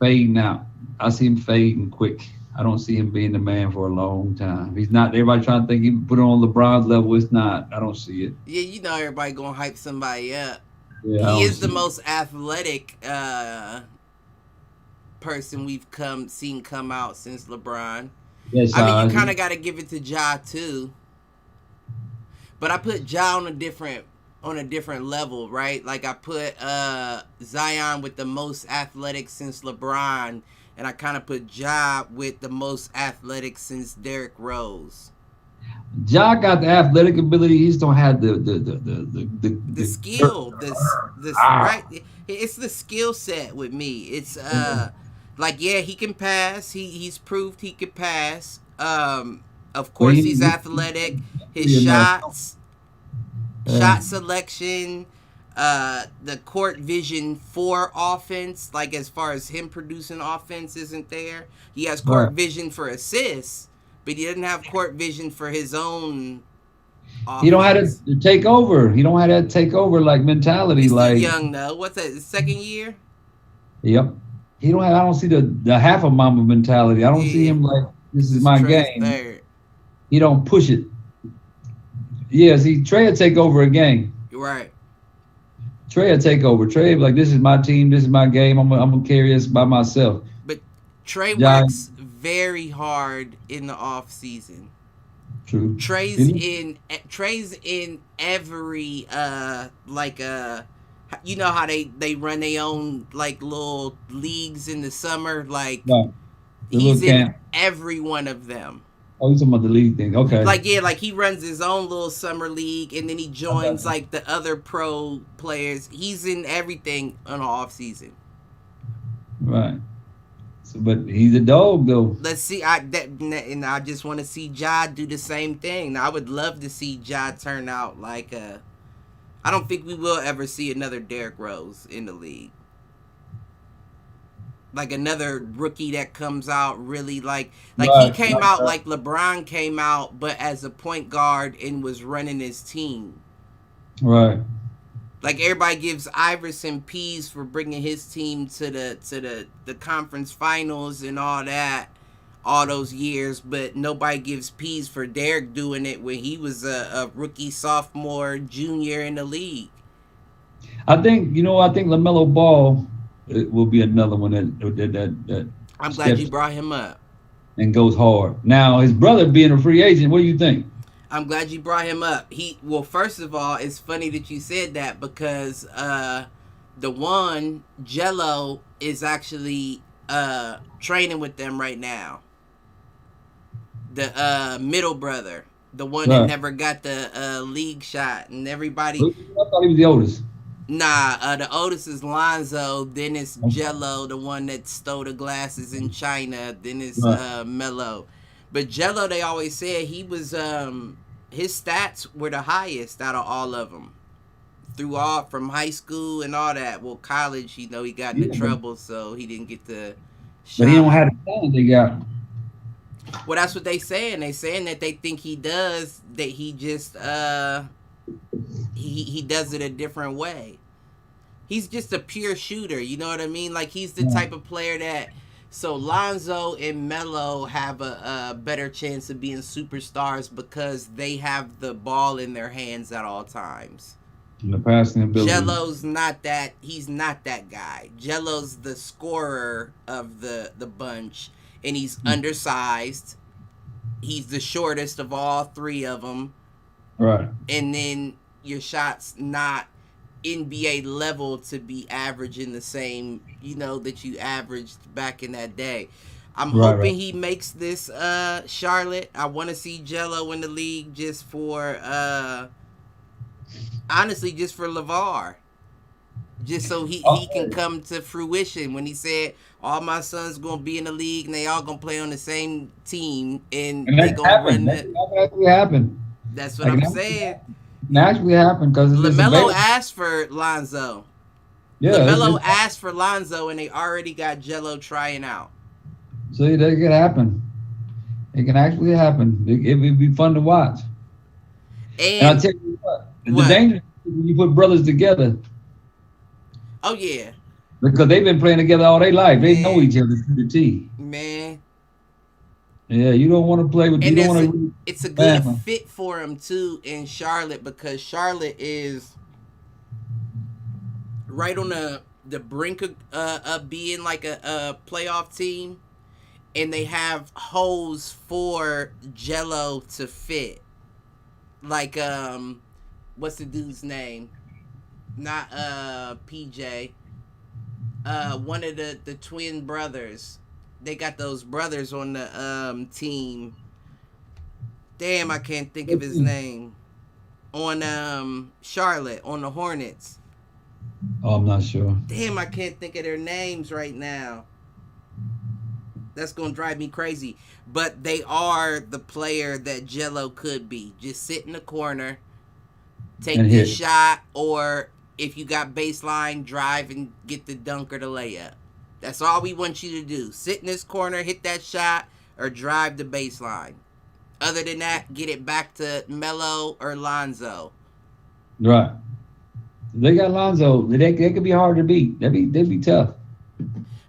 fading out. I see him fading quick. I don't see him being the man for a long time. He's not. Everybody trying to think he can put it on LeBron's level. It's not. I don't see it. Yeah, you know everybody gonna hype somebody up. Yeah, I He don't is the see it. most athletic person we've seen come out since LeBron. Yes, I mean, you kind of got to give it to Ja too. But I put Ja on a different level, right? Like I put Zion with the most athletic since LeBron, and I kind of put Ja with the most athletic since Derrick Rose. Ja got the athletic ability. He just don't have The skill, this ah, right? It's the skill set with me. It's like yeah, he can pass. He's proved he could pass. Of But course, he's athletic. His he enough. shot selection, the court vision for offense, like as far as him producing offense, isn't there. He has court Right. vision for assists, but he doesn't have court vision for his own He don't have offense. to take over. He don't have that take over like mentality. He's still Like, young though. What's that? His second year? yep. He don't have. I don't see the half a mama mentality. I don't see Yeah. him like this is This is my Trey's game. third. He don't push it. Yeah, see, Trey will take over a game. Right. Trey will take over. Trey like, this is my team. This is my game. I'm gonna carry this by myself. But Trey John, works very hard in the off season. true. Trey's in every you know how they run their own like little leagues in the summer, like Right. The he's little in camp. every one of them. Oh, you talking about the league thing? Okay. Like yeah, like he runs his own little summer league and then he joins like the other pro players. He's in everything on the off season. Right. So, but he's a dog though. Let's see. I just want to see Ja do the same thing. I would love to see Ja turn out like a. I don't think we will ever see another Derrick Rose in the league. Like another rookie that comes out really like he came out like LeBron came out, but as a point guard and was running his team. Right. Like everybody gives Iverson P's for bringing his team to the conference finals and all that, all those years, but nobody gives P's for Derek doing it when he was a rookie, sophomore, junior in the league. I think LaMelo Ball will be another one that I'm glad you brought him up. And goes hard. Now his brother being a free agent, what do you think? I'm glad you brought him up. Well, first of all, it's funny that you said that because the one Jello is actually training with them right now. The middle brother, the one that never got the league shot, and everybody. I thought he was the oldest. Nah, the oldest is Lonzo. Then it's Jello, the one that stole the glasses in China. Then it's Melo. But Jello, they always said he was his stats were the highest out of all of them. From high school and all that. Well, college, he got into trouble, so he didn't get the shot. But he don't have the talent they got. Well, that's what they saying. They saying that they think he does. That he just he does it a different way. He's just a pure shooter. You know what I mean? Like he's the type of player that. So Lonzo and Melo have a better chance of being superstars because they have the ball in their hands at all times. And the passing ability. Jello's not that. He's not that guy. Jello's the scorer of the bunch, and he's undersized. He's the shortest of all three of them. Right. And then your shot's not NBA level to be averaging the same, that you averaged back in that day. I'm hoping he makes this Charlotte. I want to see Jello in the league just for honestly just for LeVar. Just so he can come to fruition when he said all my sons gonna be in the league and they all gonna play on the same team and they gonna run that actually happen. That's what I'm saying. Naturally happen because LaMelo asked for Lonzo. Yeah, LaMelo asked for Lonzo, and they already got Jello trying out. See, that can happen. It can actually happen. It would be fun to watch. And I'll tell you what, the danger is when you put brothers together. Oh yeah. Because they've been playing together all their life. They know each other to the T. Man. Yeah, you don't want to play with. And you don't want to. It's a good fit for him too in Charlotte because Charlotte is right on the brink of being like a playoff team, and they have holes for Jello to fit. Like what's the dude's name? Not PJ. One of the twin brothers. They got those brothers on the team. Damn, I can't think of his name. On Charlotte, on the Hornets. Oh, I'm not sure. Damn, I can't think of their names right now. That's gonna drive me crazy. But they are the player that Jello could be. Just sit in the corner, take and this hit. shot, or if you got baseline, drive and get the dunk or the layup. That's all we want you to do. Sit in this corner, hit that shot, or drive the baseline. Other than that, get it back to Melo or Lonzo. Right. They got Lonzo. They could be hard to beat. They'd be tough.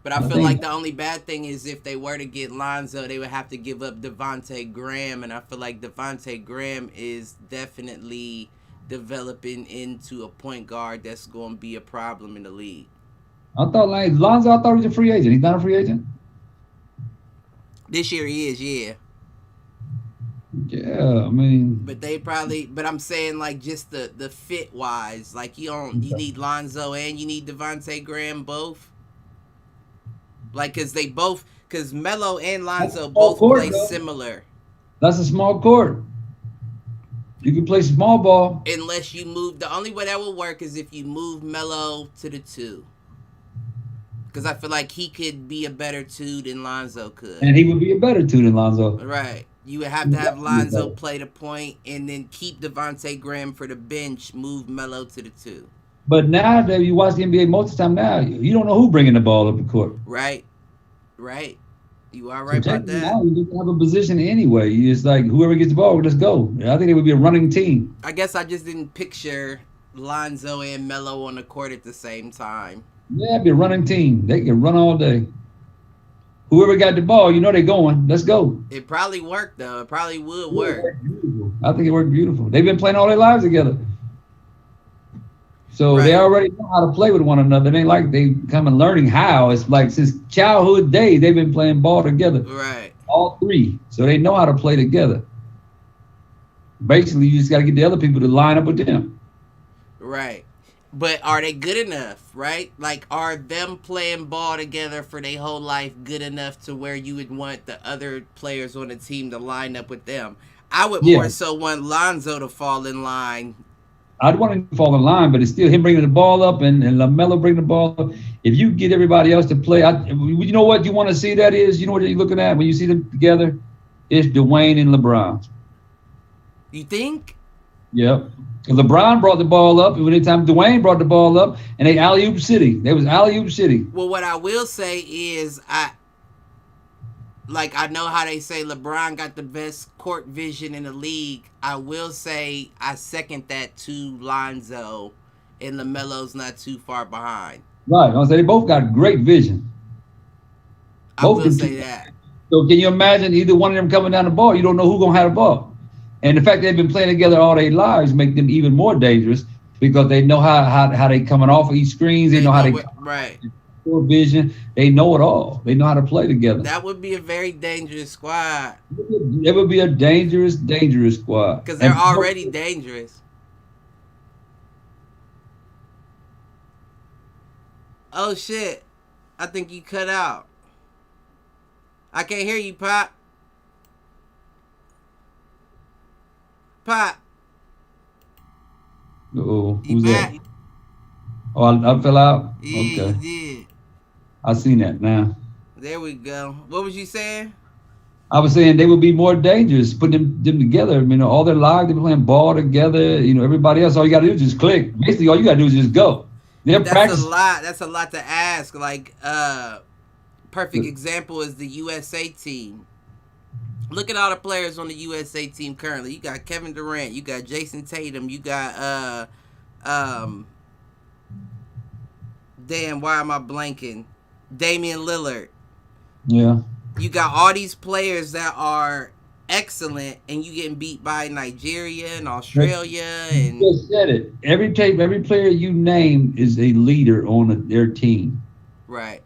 But I I feel like think. the only bad thing is if they were to get Lonzo, they would have to give up Devontae Graham, and I feel like Devontae Graham is definitely developing into a point guard that's going to be a problem in the league. I thought like Lonzo. I thought he was a free agent. He's not a free agent. This year he is, yeah. Yeah, I mean, But they probably, but I'm saying like just the fit wise, like you need Lonzo and you need Devontae Graham both. Like, cause Melo and that's a Lonzo small both court, play though. similar. That's a small court. You can play small ball, Unless you move, the only way that will work is if you move Melo to the two. Because I feel like he could be a better two than Lonzo could. and he would be a better two than Lonzo. Right. You would have He's to have definitely Lonzo better. play the point and then keep Devontae Graham for the bench, move Melo to the two. But now that you watch the NBA most of the time now, you don't know who bringing the ball up the court. Right. Right. You are So right about technically that. now you just have a position anyway. You just like whoever gets the ball, let's go. I think it would be a running team. I guess I just didn't picture Lonzo and Melo on the court at the same time. Yeah, it'd be a running team. They can run all day. Whoever got the ball, you know they're going. Let's go. It probably worked though. It probably would It work. worked beautiful. I think it worked beautiful. They've been playing all their lives together. So they Right. already know how to play with one another. It ain't like they come and learning how. It's like since childhood days, they've been playing ball together. Right. All three. So they know how to play together. Basically, you just got to get the other people to line up with them. Right. But are they good enough, right? Like, are them playing ball together for their whole life good enough to where you would want the other players on the team to line up with them? I would Yeah. more so want Lonzo to fall in line. I'd want him to fall in line, but it's still him bringing the ball up and LaMelo bringing the ball up. If you get everybody else to play, you know what you want to see that is? You know what you're looking at when you see them together? It's Dwayne and LeBron. You think? Yep. 'Cause LeBron brought the ball up, and anytime Dwayne brought the ball up, and they alley-oop city. They was alley-oop city. Well, what I will say is I know how they say LeBron got the best court vision in the league. I will say I second that to Lonzo, and LaMelo's not too far behind. Right. I was say they both got great vision. I Both will can say keep- that. So can you imagine either one of them coming down the ball? You don't know who's gonna have the ball. And the fact they've been playing together all their lives make them even more dangerous because they know how they coming off of each screens. They know how they right. court vision. They know it all. They know how to play together. That would be a very dangerous squad It would be a dangerous, dangerous squad. because they're And- already dangerous. Oh shit! I think you cut out. I can't hear you, Pop. Pop, Uh-oh, you who's back? that? Oh, I fell out. Yeah, Okay, you did. I seen that now. There we go. What was you saying? I was saying they would be more dangerous putting them together. You know, all their lives they've been playing ball together. You know, everybody else, all you got to do is just click. Basically, all you got to do is just go. They're That's practicing. a lot. That's a lot to ask. Like, perfect example is the USA team. Look at all the players on the USA team currently. You got Kevin Durant. You got Jason Tatum. You got damn, why am I blanking? Damian Lillard. Yeah. You got all these players that are excellent, and you getting beat by Nigeria and Australia and You just said it. Every player you name is a leader on their team. right.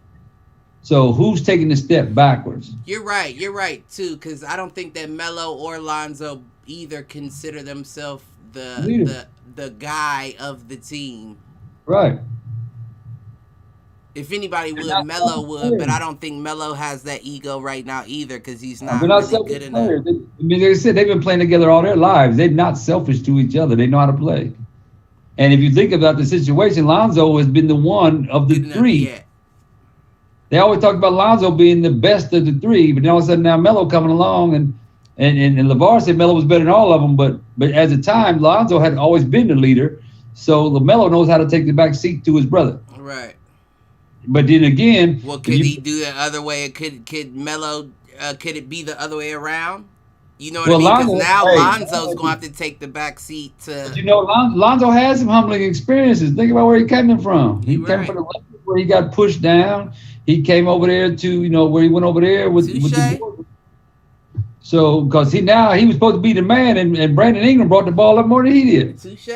So who's taking a step backwards? You're right too, because I don't think that Melo or Lonzo either consider themselves Leader. the guy of the team. Right. If anybody would, not Melo selfish would, but players. I don't think Melo has that ego right now either, because he's not They're not really selfish good enough. players. I mean, like I said, they've been playing together all their lives. They're not selfish to each other. They know how to play. And if you think about the situation, Lonzo has been the one of the Good enough, three. yeah. They always talk about Lonzo being the best of the three, but then all of a sudden now Melo coming along, and LeVar said Melo was better than all of them, but at the time Lonzo had always been the leader, so LaMelo knows how to take the back seat to his brother. Right. But then again, well, could he do the other way? Could Melo? Could it be the other way around? You know what I mean? Because now Lonzo's going to have to take the back seat to. But you know, Lonzo has some humbling experiences. Think about where he came from. He came from the Lakers where he got pushed down. He came over there to, where he went over there with the board. So, because he was supposed to be the man, and Brandon Ingram brought the ball up more than he did. Touche.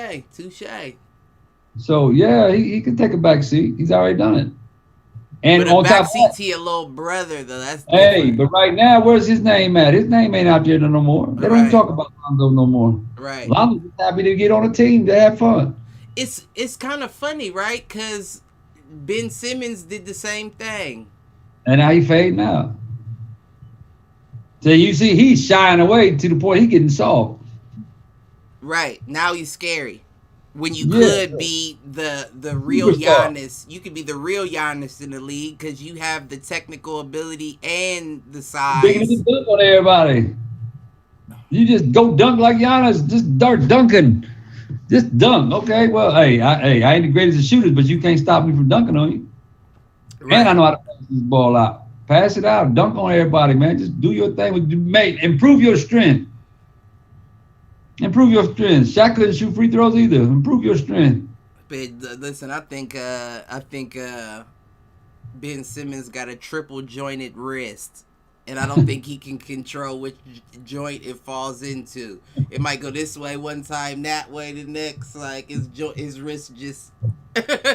So, yeah, he can take a back seat. He's already done it. And but on top of that, to your little brother, though. That's different. But right now, where's his name at? His name ain't out there no more. They don't even talk about Lonzo no more. Right. Lonzo's happy to get on a team to have fun. It's kind of funny, right? Because Ben Simmons did the same thing. And now he fading out. So you see, he's shying away to the point he getting soft. Right. Now he's scary. When you could be the real Giannis, you could be the real Giannis in the league because you have the technical ability and the size. Big as dunk on everybody. You just go dunk like Giannis. Just start dunking. Just dunk. Okay, well, hey, I ain't the greatest of shooters, but you can't stop me from dunking on you. Right. And I know how to pass this ball out. Pass it out. Dunk on everybody, man. Just do your thing. Improve your strength. Improve your strength. Shaq couldn't shoot free throws either. Improve your strength. But listen, I think Ben Simmons got a triple jointed wrist, and I don't think he can control which joint it falls into. It might go this way one time, that way the next. Like his wrist just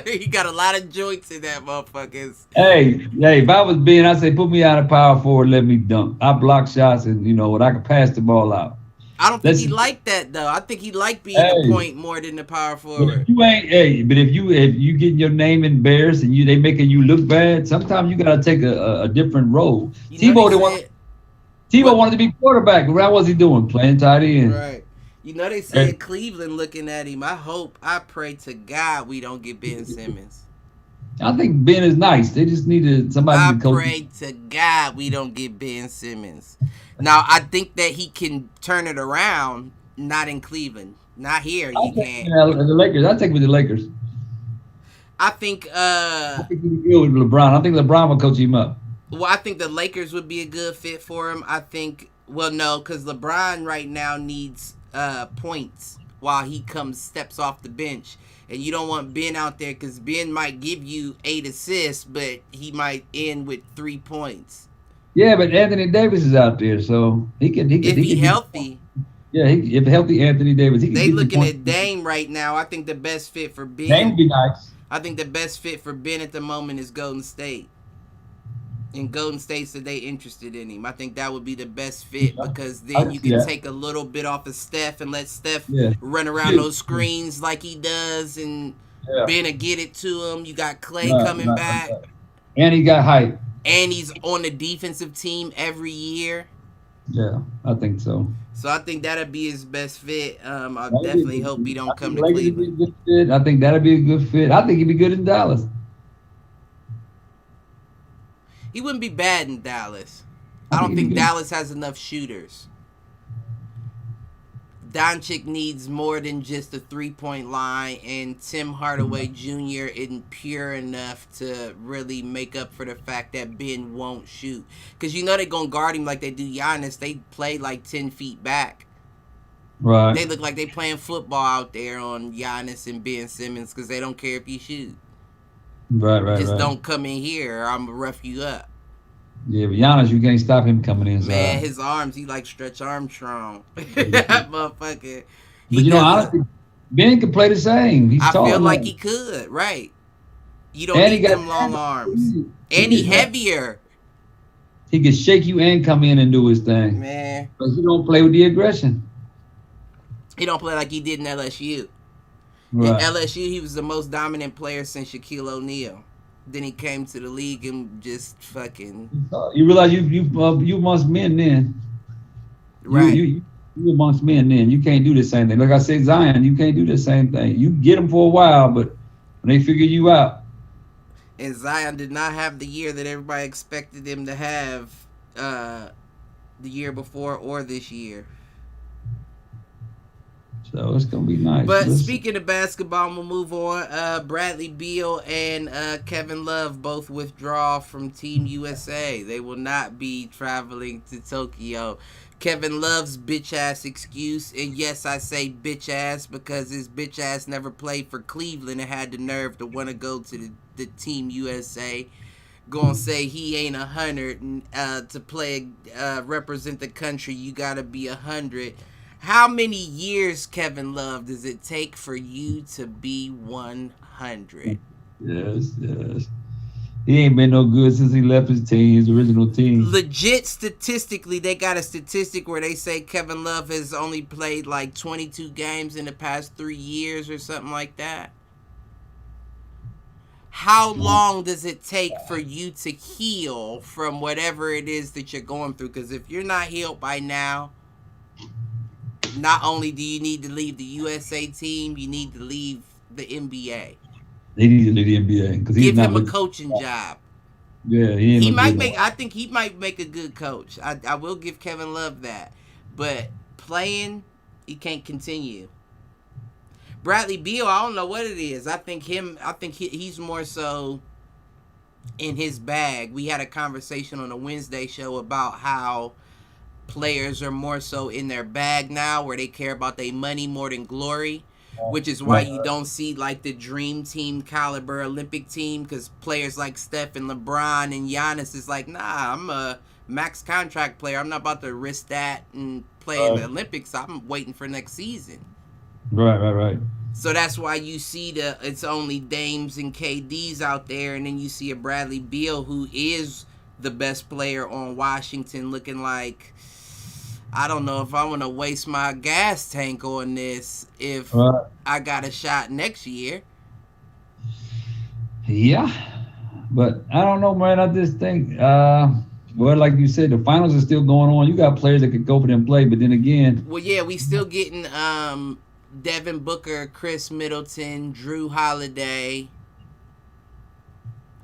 he got a lot of joints in that motherfucker. Hey, if I was Ben, I'd say put me out of power forward, let me dunk. I block shots, and I can pass the ball out. I don't think he liked that though. I think he liked being the point more than the power forward. But if you get your name embarrassed and they making you look bad, sometimes you gotta take a different role. Tebow wanted to be quarterback. What was he doing? Playing tight end. Right. They said Cleveland looking at him. I pray to God we don't get Ben Simmons. I think Ben is nice. They just needed somebody to coach. I pray to God we don't get Ben Simmons. Now, I think that he can turn it around, not in Cleveland. Not here, he can't. The Lakers. I take with the Lakers. I think he'd be good with LeBron. I think LeBron will coach him up. Well, I think the Lakers would be a good fit for him. I think, no, because LeBron right now needs points while he steps off the bench. And you don't want Ben out there because Ben might give you 8 assists, but he might end with 3 points. Yeah, but Anthony Davis is out there, so he can. If he's healthy. Yeah, if healthy Anthony Davis, he can. They looking at Dame right now. I think the best fit for Ben. Dame would be nice. I think the best fit for Ben at the moment is Golden State. And Golden State said they interested in him. I think that would be the best fit because then you can take a little bit off of Steph and let Steph run around those screens like he does, and Ben will get it to him. You got Clay coming back. And he got height. And he's on the defensive team every year. Yeah, I think so. So I think that'll be his best fit. I definitely hope he don't come to Cleveland. I think that'll be a good fit. I think he'd be good in Dallas. He wouldn't be bad in Dallas. I don't think Dallas has enough shooters. Doncic needs more than just a 3-point line, and Tim Hardaway Jr. isn't pure enough to really make up for the fact that Ben won't shoot. Because they're going to guard him like they do Giannis. They play like 10 feet back. Right. They look like they playing football out there on Giannis and Ben Simmons because they don't care if you shoot. Right. Just don't come in here or I'm going to rough you up. Yeah, but Giannis, you can't stop him coming inside. Man, his arms, he like Stretch Armstrong. That motherfucker. But honestly, Ben can play the same. I feel like he could, right. You don't need them long arms. And he heavier. He can shake you and come in and do his thing. Man. But he don't play with the aggression. He don't play like he did in LSU. Right. In LSU, he was the most dominant player since Shaquille O'Neal. Then he came to the league and just fucking. You realize you amongst men then. Right. You amongst men then. You can't do the same thing. Like I said, Zion, you can't do the same thing. You get them for a while, but when they figure you out. And Zion did not have the year that everybody expected him to have the year before or this year. So it's gonna be nice. But Listen. speaking of basketball, we'll move on. Bradley Beal and Kevin Love both withdraw from Team USA. They will not be traveling to Tokyo. Kevin Love's bitch ass excuse, and yes, I say bitch ass because his bitch ass never played for Cleveland and had the nerve to want to go to the Team USA. Gonna say he ain't 100, and to play represent the country, you gotta be 100. How many years, Kevin Love, does it take for you to be 100? Yes, yes. He ain't been no good since he left his team, his original team. Legit statistically, they got a statistic where they say Kevin Love has only played like 22 games in the past 3 years or something like that. How long does it take for you to heal from whatever it is that you're going through? Because if you're not healed by now, not only do you need to leave the USA team, you need to leave the NBA. They need to leave the NBA because he's Give not him a looking. coaching job. Yeah, he ain't He looking might good. make. I think he might make a good coach. I will give Kevin Love that, but playing, he can't continue. Bradley Beal, I don't know what it is. I think he's more so in his bag. We had a conversation on a Wednesday show about how players are more so in their bag now, where they care about their money more than glory, which is why Right. you don't see like the dream team caliber Olympic team, because players like Steph and LeBron and Giannis is like, nah, I'm a max contract player. I'm not about to risk that and play in the Olympics. I'm waiting for next season. Right. So that's why you see it's only Dames and KDs out there, and then you see a Bradley Beal who is the best player on Washington, looking like, I don't know if I want to waste my gas tank on this if Right. I got a shot next year. Yeah, but I don't know, man. I just think, well, like you said, the finals are still going on. You got players that could go for them play, but then again, Well, yeah, we still getting Devin Booker, Chris Middleton, Drew Holiday.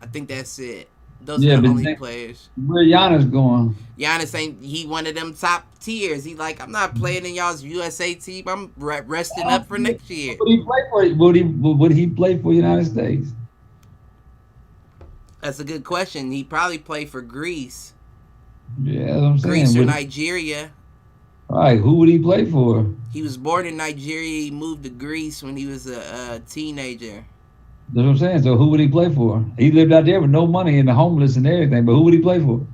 I think that's it. Those yeah, are the but only then, players. where Giannis going? Giannis ain't he one of them top tiers. He like, I'm not playing in y'all's USA team. I'm resting up for next year. Would he play for? Would he play for the United States? That's a good question. He probably played for Greece, Yeah, that's what I'm Greece saying. or Would, Nigeria. all right, who would he play for? He was born in Nigeria. He moved to Greece when he was a teenager. That's what I'm saying. So who would he play for? He lived out there with no money and the homeless and everything. But who would he play for?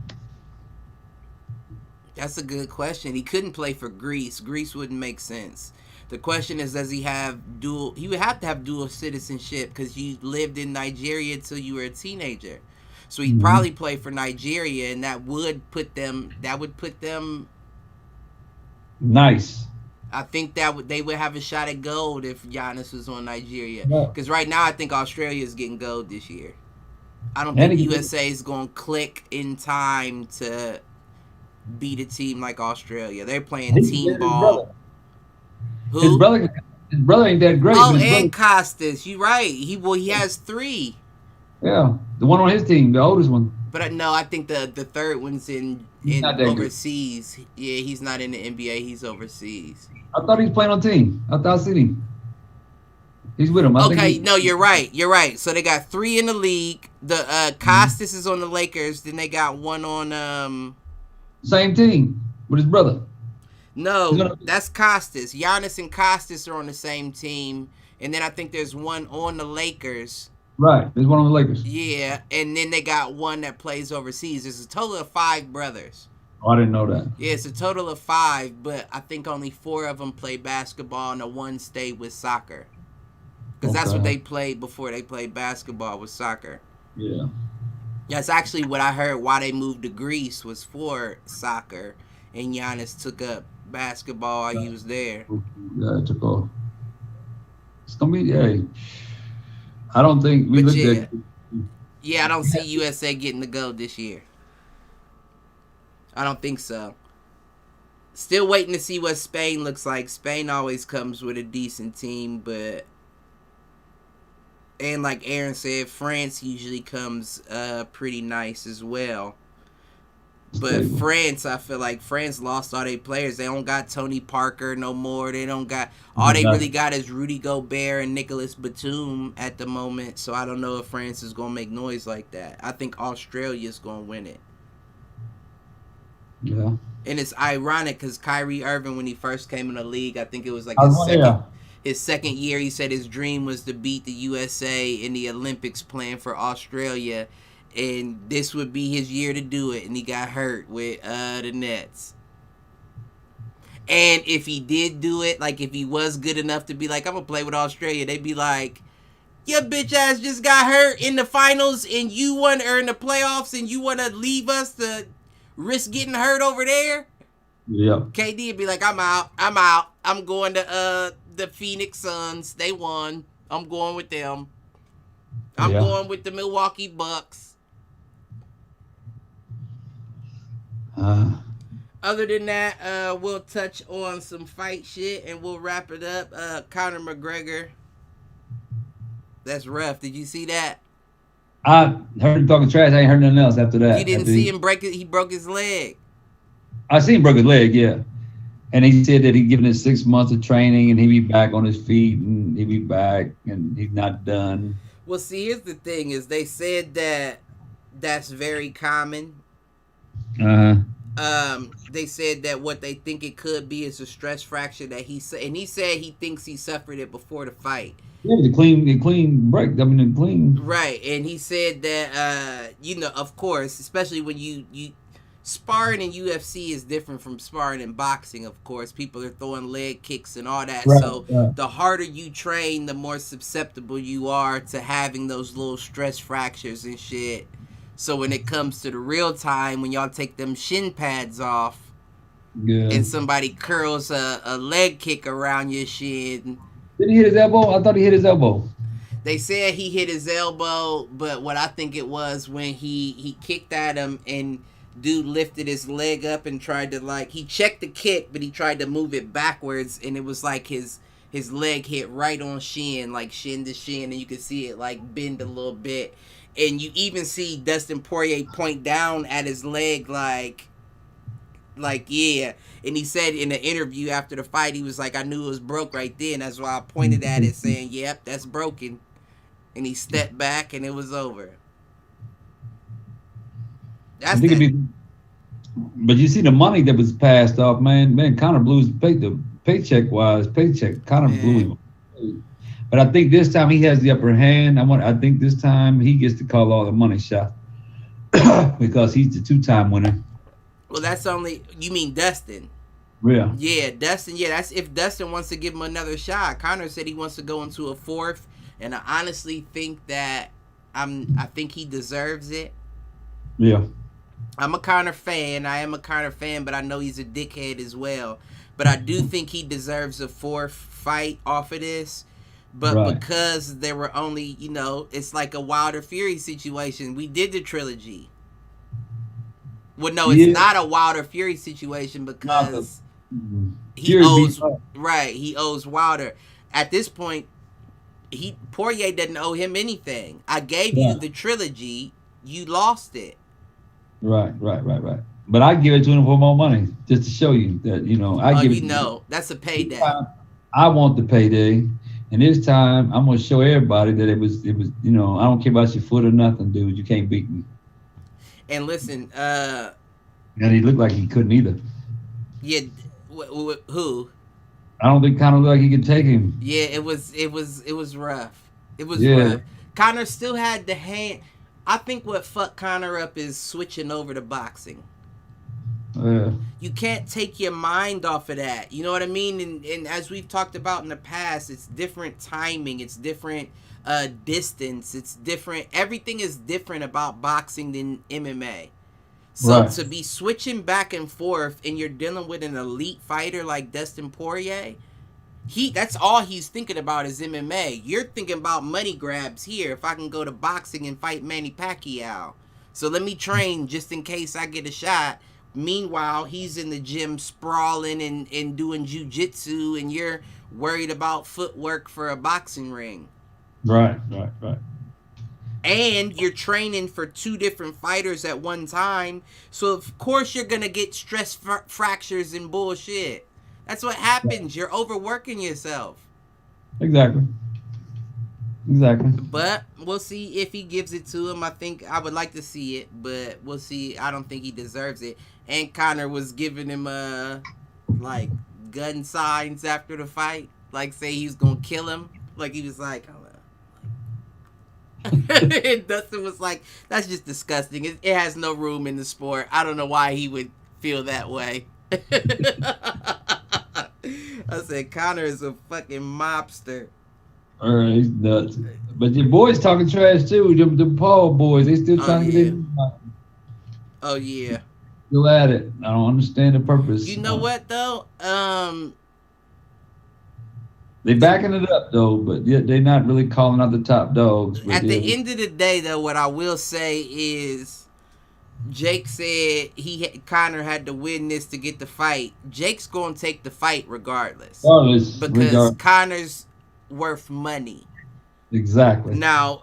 That's a good question. He couldn't play for Greece. Greece wouldn't make sense. The question is, does he have dual? He would have to have dual citizenship because you lived in Nigeria till you were a teenager. So he'd probably play for Nigeria, and that would put them. Nice. I think they would have a shot at gold if Giannis was on Nigeria. Yeah. Because right now, I think Australia is getting gold this year. I don't And think he- USA is going to click in time to beat a team like Australia. They're playing His team brother. ball. His Who? brother ain't that great. Oh, but his and brother, Costas. You right. He has 3. yeah, the one on his team, the oldest one. But no, I think the third one's in He's not that good. overseas. Yeah, he's not in the NBA. He's overseas. I thought he's playing on team. I thought I seen him. He's with him. I Okay, think no, you're right. You're right. So they got 3 in the league. The Costas is on the Lakers. Then they got one on same team with his brother. No, that's Costas. Giannis and Costas are on the same team. And then I think there's one on the Lakers. Right, there's one on the Lakers. Yeah, and then they got one that plays overseas. There's a total of 5 brothers. Oh, I didn't know that. Yeah, it's a total of 5, but I think only 4 of them play basketball and the one stayed with soccer. Because that's what they played before they played basketball, was soccer. Yeah. That's actually what I heard why they moved to Greece was for soccer. And Giannis took up basketball while he was there. Yeah, it took off. It's going to be, hey, I don't think we But looked at. Yeah, I don't see USA getting the gold this year. I don't think so. Still waiting to see what Spain looks like. Spain always comes with a decent team, but And like Aaron said, France usually comes pretty nice as well. But Stable. France, I feel like France lost all their players. They don't got Tony Parker no more. They don't got all they really got is Rudy Gobert and Nicholas Batum at the moment. So I don't know if France is gonna make noise like that. I think Australia's gonna win it. Yeah. And it's ironic because Kyrie Irving, when he first came in the league, I think it was like Yeah. his second year. He said his dream was to beat the USA in the Olympics, playing for Australia, and this would be his year to do it. And he got hurt with the Nets. And if he did do it, like if he was good enough to be like, I'm gonna play with Australia, they'd be like, your bitch ass just got hurt in the finals, and you want or in the playoffs, and you want to leave us to risk getting hurt over there. Yeah. KD would be like, I'm out. I'm out. I'm going to the Phoenix Suns. They won. I'm going with them. I'm going with the Milwaukee Bucks. Other than that, we'll touch on some fight shit and we'll wrap it up. Conor McGregor. That's rough. Did you see that? I heard him talking trash. I ain't heard nothing else after that. You didn't see him break it. He broke his leg. I seen him broke his leg, yeah. And he said that he'd given it 6 months of training and he'd be back on his feet and he'd be back and he's not done. Well, see, here's the thing: is they said that that's very common. They said that what they think it could be is a stress fracture that he said he thinks he suffered it before the fight. Yeah, the clean break. I mean, the clean. Right, and he said that of course, especially when you sparring in UFC is different from sparring in boxing. Of course, people are throwing leg kicks and all that. Right, so the harder you train, the more susceptible you are to having those little stress fractures and shit. So when it comes to the real time, when y'all take them shin pads off, and somebody curls a leg kick around your shin. Did he hit his elbow? I thought he hit his elbow. They said he hit his elbow, but what I think it was when he kicked at him and dude lifted his leg up and tried to he checked the kick, but he tried to move it backwards, and it was like his leg hit right on shin, like shin to shin, and you could see it bend a little bit. And you even see Dustin Poirier point down at his leg yeah. And he said in an interview after the fight, he was like, I knew it was broke right then. That's why I pointed at it saying, yep, that's broken. And he stepped back and it was over. But you see the money that was passed off, man, Conor blew his paycheck. Conor blew him. But I think this time he has the upper hand. I think this time he gets to call all the money shots because he's the 2-time winner. Well, that's only you mean Dustin. Yeah. Yeah, Dustin. Yeah, that's if Dustin wants to give him another shot. Conor said he wants to go into a fourth, and I honestly think that I think he deserves it. Yeah. I'm a Conor fan. I am a Conor fan, but I know he's a dickhead as well. But I do think he deserves a fourth fight off of this. But because there were only, it's like a Wilder Fury situation. We did the trilogy. Well, no, it's not a Wilder Fury situation because he owes Wilder. At this point, Poirier doesn't owe him anything. I gave you the trilogy. You lost it. Right. But I give it to him for more money, just to show you that, that's a payday. I want the payday. And this time, I'm going to show everybody that it was, I don't care about your foot or nothing, dude. You can't beat me. And listen, and he looked like he couldn't either. Yeah, who? I don't think Conor looked like he could take him. Yeah, it was rough. It was rough. Conor still had the hand. I think what fucked Conor up is switching over to boxing. You can't take your mind off of that. You know what I mean? And as we've talked about in the past, it's different timing. It's different distance. It's different. Everything is different about boxing than MMA. So to be switching back and forth and you're dealing with an elite fighter like Dustin Poirier, that's all he's thinking about is MMA. You're thinking about money grabs here. If I can go to boxing and fight Manny Pacquiao. So let me train just in case I get a shot. Meanwhile, he's in the gym sprawling and doing jiu-jitsu, and you're worried about footwork for a boxing ring. Right. And you're training for two different fighters at one time, so of course you're gonna get stress fractures and bullshit. That's what happens. You're overworking yourself. Exactly. Exactly. But we'll see if he gives it to him. I think I would like to see it, but we'll see. I don't think he deserves it. And Connor was giving him like gun signs after the fight, like say he was gonna kill him. Like he was like, and Dustin was like, "That's just disgusting. It has no room in the sport. I don't know why he would feel that way." I said, "Connor is a fucking mobster." All right, he's nuts. But your boys talking trash too. The Paul boys, they still Oh trying to get yeah. in. Oh yeah. Still at it. I don't understand the purpose. You know what though? They backing it up though, but yet they're not really calling out the top dogs. But At yeah, the end of the day, though, what I will say is Jake said Connor had to win this to get the fight. Jake's gonna take the fight regardless because Connor's worth money. Exactly. Now,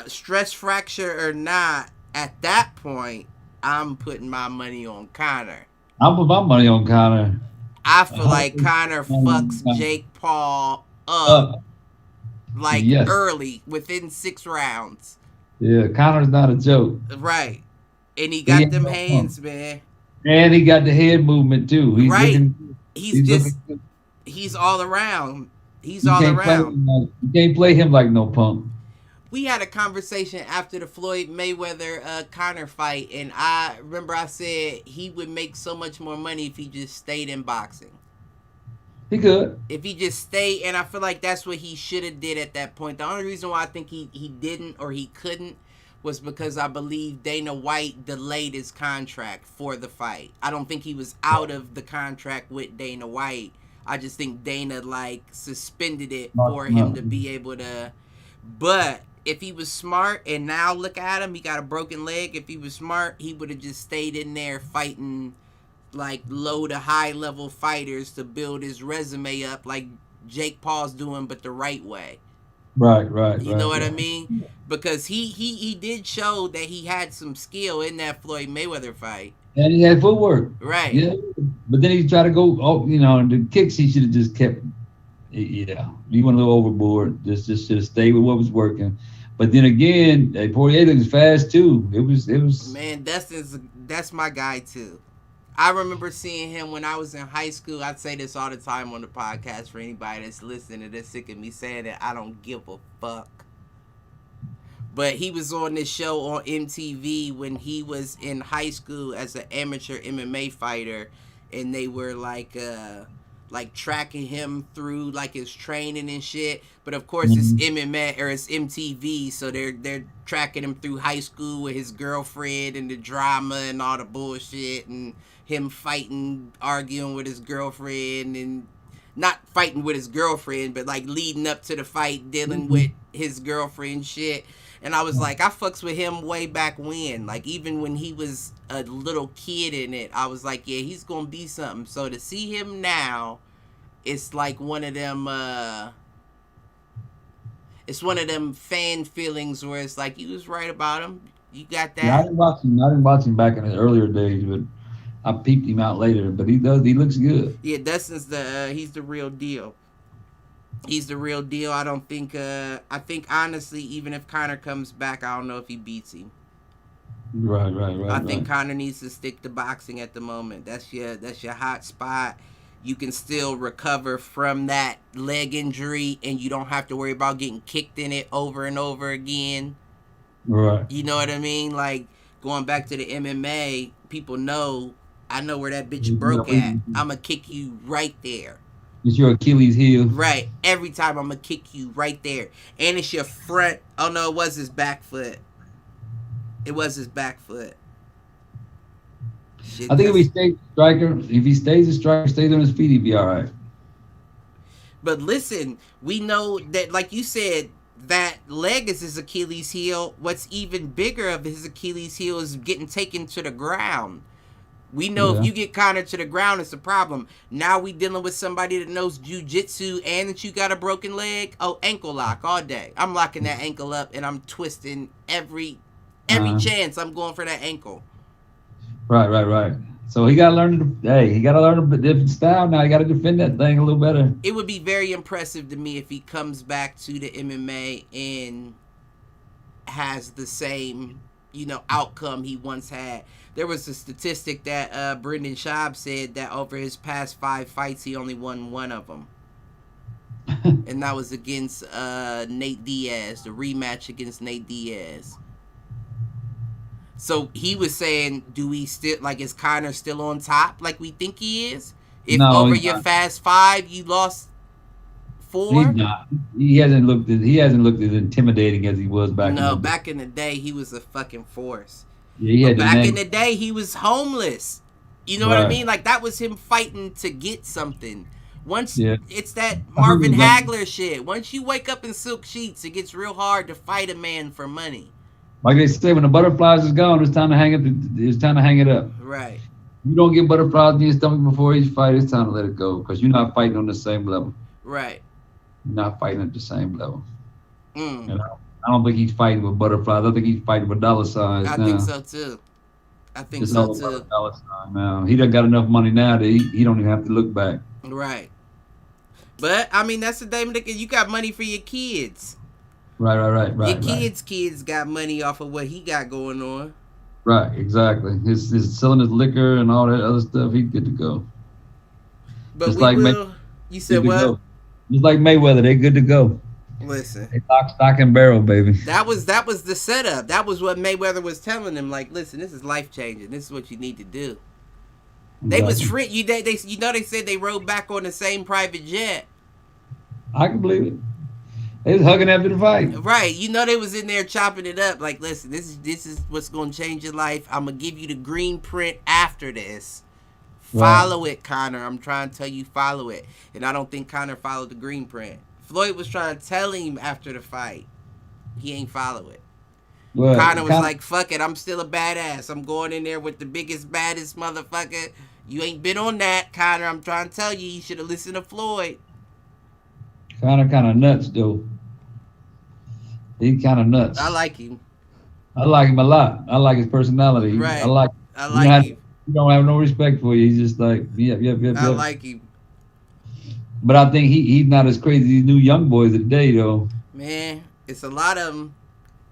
stress fracture or not, at that point, I'm putting my money on Connor. I'll put my money on Connor. I feel like Connor fucks Jake Paul up Up. like Yes. early within 6 rounds. Yeah, Connor's not a joke. Right. And he got them no hands, fun. man. And he got the head movement too. He's Right. looking. He's just looking, he's all around. He's you all can't play around. him you can't play him like no punk. We had a conversation after the Floyd Mayweather Conor fight, and I remember I said he would make so much more money if he just stayed in boxing. He could. If he just stayed, and I feel like that's what he should have did at that point. The only reason why I think he didn't or he couldn't was because I believe Dana White delayed his contract for the fight. I don't think he was out of the contract with Dana White. I just think Dana like suspended it for him to be able to. But if he was smart, and now look at him, he got a broken leg. If he was smart, he would have just stayed in there fighting like low to high level fighters to build his resume up like Jake Paul's doing, but the right way. Right. You know what I mean? Because he did show that he had some skill in that Floyd Mayweather fight. And he had footwork. Right. Yeah. But then he tried to go, and the kicks he should have just kept. Yeah. He went a little overboard. Just should have stayed with what was working. But then again, Poirier looks fast too. It was. Man, that's my guy too. I remember seeing him when I was in high school. I'd say this all the time on the podcast for anybody that's listening that's sick of me saying that I don't give a fuck. But he was on this show on MTV when he was in high school as an amateur MMA fighter, and they were like tracking him through like his training and shit. But of course it's MMA or it's MTV, so they're tracking him through high school with his girlfriend and the drama and all the bullshit and him fighting, arguing with his girlfriend, and not fighting with his girlfriend, but like leading up to the fight, dealing with his girlfriend shit. And I was like, I fucks with him way back when. Like, even when he was a little kid in it, I was like, yeah, he's gonna be something. So to see him now, it's like one of them, it's one of them fan feelings where it's like, you was right about him. You got that. Yeah, I didn't watch him back in the earlier days, but I peeped him out later. But he looks good. Yeah, Dustin's he's the real deal. He's the real deal. I don't think. I think honestly, even if Conor comes back, I don't know if he beats him. Right. I think Conor needs to stick to boxing at the moment. That's your hot spot. You can still recover from that leg injury, and you don't have to worry about getting kicked in it over and over again. Right. You know what I mean? Like going back to the MMA, people know. I know where that bitch broke at. I'ma kick you right there. It's your Achilles heel. Right. Every time I'm going to kick you right there. And it's your front. Oh, no, it was his back foot. It was his back foot. Shit, I think if he stays a striker, stays on his feet, he'd be all right. But listen, we know that, like you said, that leg is his Achilles heel. What's even bigger of his Achilles heel is getting taken to the ground. We know if you get Conor to the ground, it's a problem. Now we dealing with somebody that knows jiu-jitsu and that you got a broken leg. Oh, ankle lock all day. I'm locking that ankle up and I'm twisting every chance. I'm going for that ankle. Right. So he got to learn. He got to learn a different style now. He got to defend that thing a little better. It would be very impressive to me if he comes back to the MMA and has the same, outcome he once had. There was a statistic that Brendan Schaub said that over his past 5 fights, he only won 1 of them. And that was against Nate Diaz, the rematch against Nate Diaz. So he was saying, do we still, is Conor still on top like we think he is? If over your fast 5, you lost 4? He's not. He hasn't looked as intimidating as he was back. No, back in the day, he was a fucking force. Yeah, back in the day, he was homeless. You know what I mean? Like, that was him fighting to get something. It's that Marvin Hagler shit. Once you wake up in silk sheets, it gets real hard to fight a man for money. Like they say, when the butterflies is gone, it's time to hang it. It's time to hang it up. Right. You don't get butterflies in your stomach before each fight. It's time to let it go because you're not fighting on the same level. Right. You're not fighting at the same level. Mm. I don't think he's fighting with butterflies. I think he's fighting with dollar signs. I think so too. It's all about dollar sign now. He done got enough money now that he don't even have to look back. Right. But I mean, that's the thing. You got money for your kids. Right. Your kids got money off of what he got going on. Right, exactly. His selling his liquor and all that other stuff. He's good to go. But you said what? Just like Mayweather, they good to go. Listen, they stock and barrel, baby. That was the setup. That was what Mayweather was telling him. Like, listen, this is life changing. This is what you need to do. Exactly. They was free. They said they rode back on the same private jet. I can believe it. They was hugging after the fight. Right. They was in there chopping it up. Like, listen, this is what's gonna change your life. I'm gonna give you the green print after this. Follow it, Conor. I'm trying to tell you, follow it. And I don't think Conor followed the green print. Floyd was trying to tell him after the fight. He ain't follow it. Well, Conor was like, fuck it, I'm still a badass. I'm going in there with the biggest, baddest motherfucker. You ain't been on that, Conor. I'm trying to tell you should have listened to Floyd. Conor kind of nuts, though. He's kind of nuts. I like him. I like him a lot. I like his personality. Right. I like him. He don't have no respect for you. He's just like, yep. I like him. But I think he's not as crazy as these new young boys today, though. Man, it's a lot of them.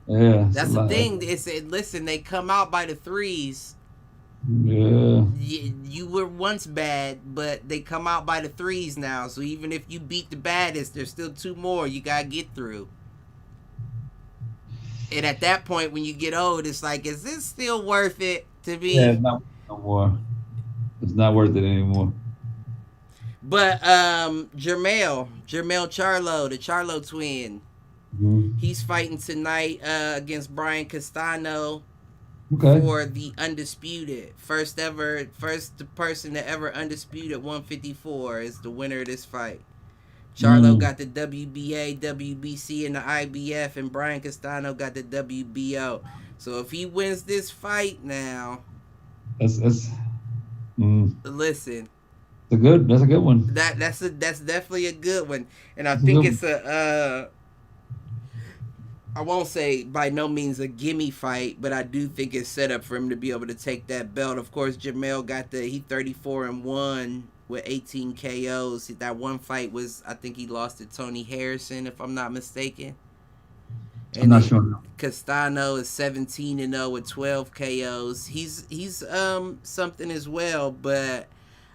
Yeah. That's the thing. Listen, they come out by the 3s. Yeah. You were once bad, but they come out by the 3s now. So even if you beat the baddest, there's still 2 more you got to get through. And at that point, when you get old, it's like, is this still worth it to be? Yeah, it's not no more. It's not worth it anymore. But Jermell Charlo, the Charlo twin, he's fighting tonight against Brian Castano for the undisputed first person to ever undisputed 154 is the winner of this fight. Charlo got the WBA, WBC, and the IBF, and Brian Castano got the WBO. So if he wins this fight now, listen. That's a good one. That's definitely a good one, and I think it's I won't say by no means a gimme fight, but I do think it's set up for him to be able to take that belt. Of course, Jermell got he 34-1 with 18 KOs. That one fight was, I think he lost to Tony Harrison, if I'm not mistaken. And I'm not sure. Castano is 17-0 with 12 KOs. He's something as well, but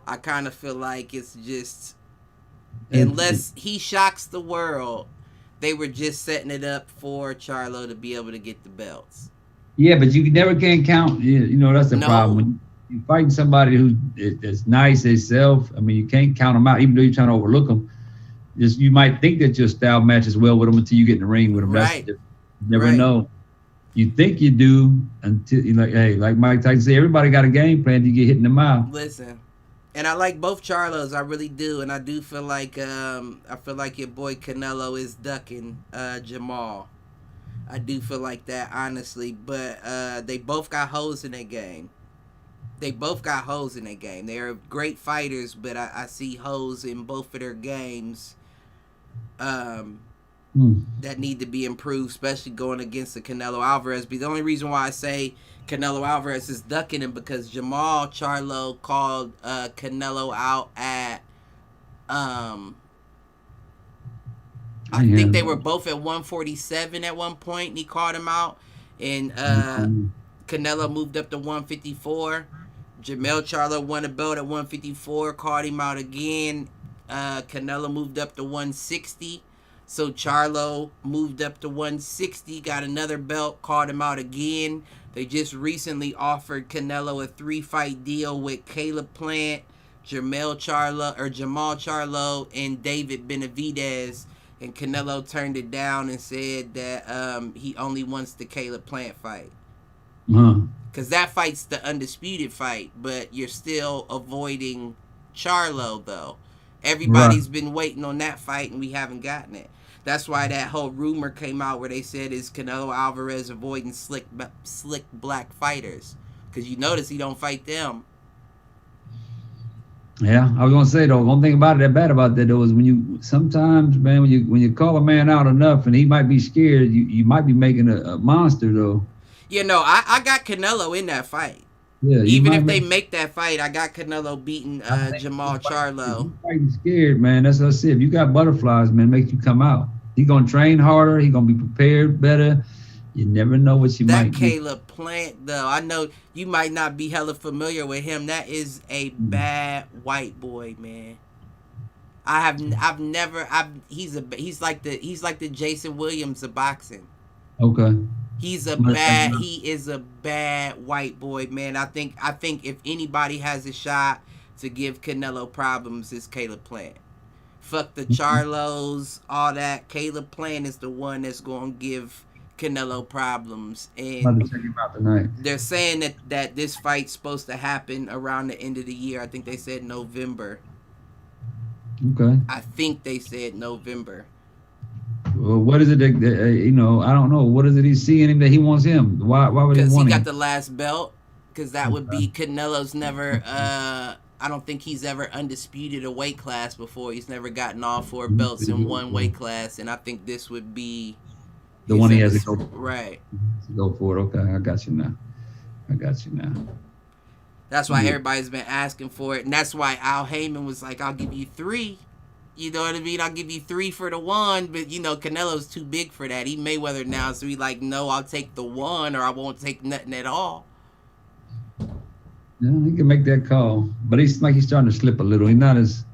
I kind of feel like it's just, unless he shocks the world, they were just setting it up for Charlo to be able to get the belts. Yeah, but you never can count. That's the problem. When you fighting somebody who is nice itself, I mean, you can't count them out, even though you're trying to overlook them. Just you might think that your style matches well with them until you get in the ring with them. Right. You never know. You think you do until like Mike Tyson said, everybody got a game plan to get hit in the mouth. Listen. And I like both Charlos, I really do, and I do feel like your boy Canelo is ducking Jamal. I do feel like that, honestly, but they both got holes in their game. They both got holes in their game. They are great fighters, but I see holes in both of their games um, that need to be improved, especially going against the Canelo Alvarez. But the only reason why I say Canelo Alvarez is ducking him because Jamal Charlo called Canelo out at I think they were both at 147 at one point, and he called him out. And Canelo moved up to 154. Jamel Charlo won a belt at 154, called him out again. Canelo moved up to 160. So Charlo moved up to 160, got another belt, called him out again. They just recently offered Canelo a 3-fight deal with Caleb Plant, Jamal Charlo, and David Benavidez. And Canelo turned it down and said that he only wants the Caleb Plant fight. Because that fight's the undisputed fight, but you're still avoiding Charlo, though. Everybody's been waiting on that fight, and we haven't gotten it. That's why that whole rumor came out where they said, is Canelo Alvarez avoiding slick black fighters? Because you notice he don't fight them. Yeah, I was gonna say though, one thing about it that bad about that though is when you sometimes, man, when you call a man out enough and he might be scared, you might be making a monster though. Yeah, no, I got Canelo in that fight. Yeah, even if they make that fight, I got Canelo beating Jamal Charlo. He's fighting scared, man. That's what I said. If you got butterflies, man, make you come out. He gonna train harder. He gonna be prepared better. You never know what you might. That Caleb Plant, though, I know you might not be hella familiar with him. That is a bad white boy, man. He's like the Jason Williams of boxing. Okay. He is a bad white boy, man. I think if anybody has a shot to give Canelo problems, it's Caleb Plant. Fuck the Charlos, all that. Caleb Plant is the one that's gonna give Canelo problems. And they're saying that this fight's supposed to happen around the end of the year. I think they said November. Okay. I think they said November. Well, what is it that I don't know. What is it he's seeing him that he wants him? Why would he want him? Because he got the last belt. Because that would be Canelo's never. I don't think he's ever undisputed a weight class before. He's never gotten all 4 belts in one weight class, and I think this would be the one he has to go for. Right. Go for it. Okay, I got you now. That's why everybody's been asking for it, and that's why Al Heyman was like, "I'll give you 3." You know what I mean? I'll give you 3 for the 1, but Canelo's too big for that. He Mayweather now, so he's like, no, I'll take the 1 or I won't take nothing at all. Yeah, he can make that call, but he's starting to slip a little. He's not as,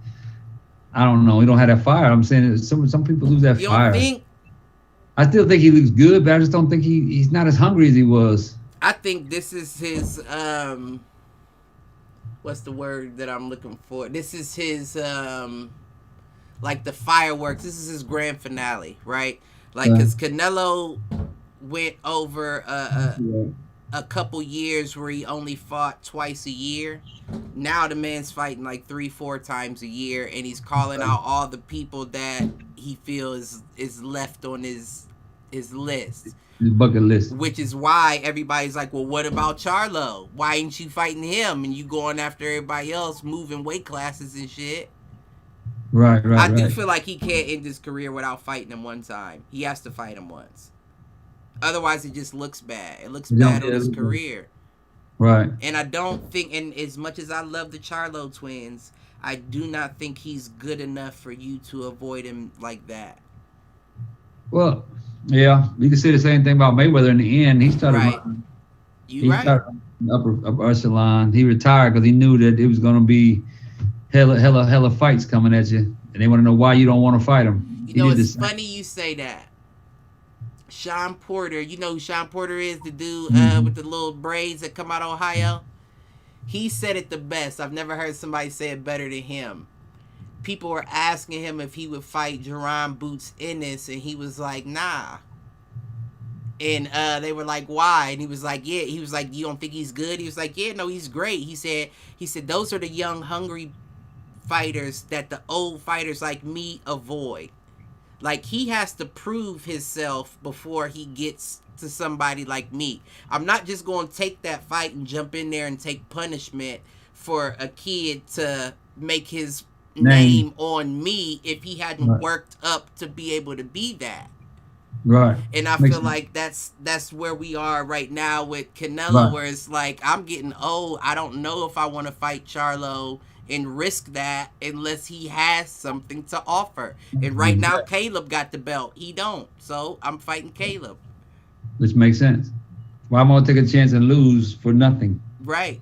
I don't know. He don't have that fire. I'm saying some people lose that fire. You don't think? I still think he looks good, but I just don't think he's not as hungry as he was. I think this is his what's the word that I'm looking for? This is his like the fireworks. This is his grand finale, right? Like, because Canelo went over a couple years where he only fought twice a year. Now the man's fighting like 3-4 times a year, and he's calling out all the people that he feels is left on his list. His bucket list. Which is why everybody's like, well, what about Charlo? Why ain't you fighting him? And you going after everybody else, moving weight classes and shit. Right. I do feel like he can't end his career without fighting him one time. He has to fight him once. Otherwise, it just looks bad. It looks bad on his career. Right. And I don't think, and as much as I love the Charlo twins, I do not think he's good enough for you to avoid him like that. Well, yeah, you can say the same thing about Mayweather in the end. He started. Right. He started upper echelon. He retired because he knew that it was going to be hella fights coming at you, and they want to know why you don't want to fight him. It's funny you say that. Sean Porter, you know who Sean Porter is, the dude with the little braids that come out of Ohio? He said it the best. I've never heard somebody say it better than him. People were asking him if he would fight Jerron Boots Ennis, and he was like, nah. And they were like, why? And he was like, yeah. He was like, you don't think he's good? He was like, yeah, no, he's great. He said those are the young, hungry fighters that the old fighters like me avoid. Like, he has to prove himself before he gets to somebody like me. I'm not just going to take that fight and jump in there and take punishment for a kid to make his Name. name on me if he hadn't Right. worked up to be able to be that. Right. And I Makes feel sense. like that's where we are right now with Canelo, Right. where it's like I'm getting old. I don't know if I want to fight Charlo and risk that unless he has something to offer. And right now, Exactly. Caleb got the belt. He don't, so I'm fighting Caleb. Which makes sense. Why am I gonna take a chance and lose for nothing? Right,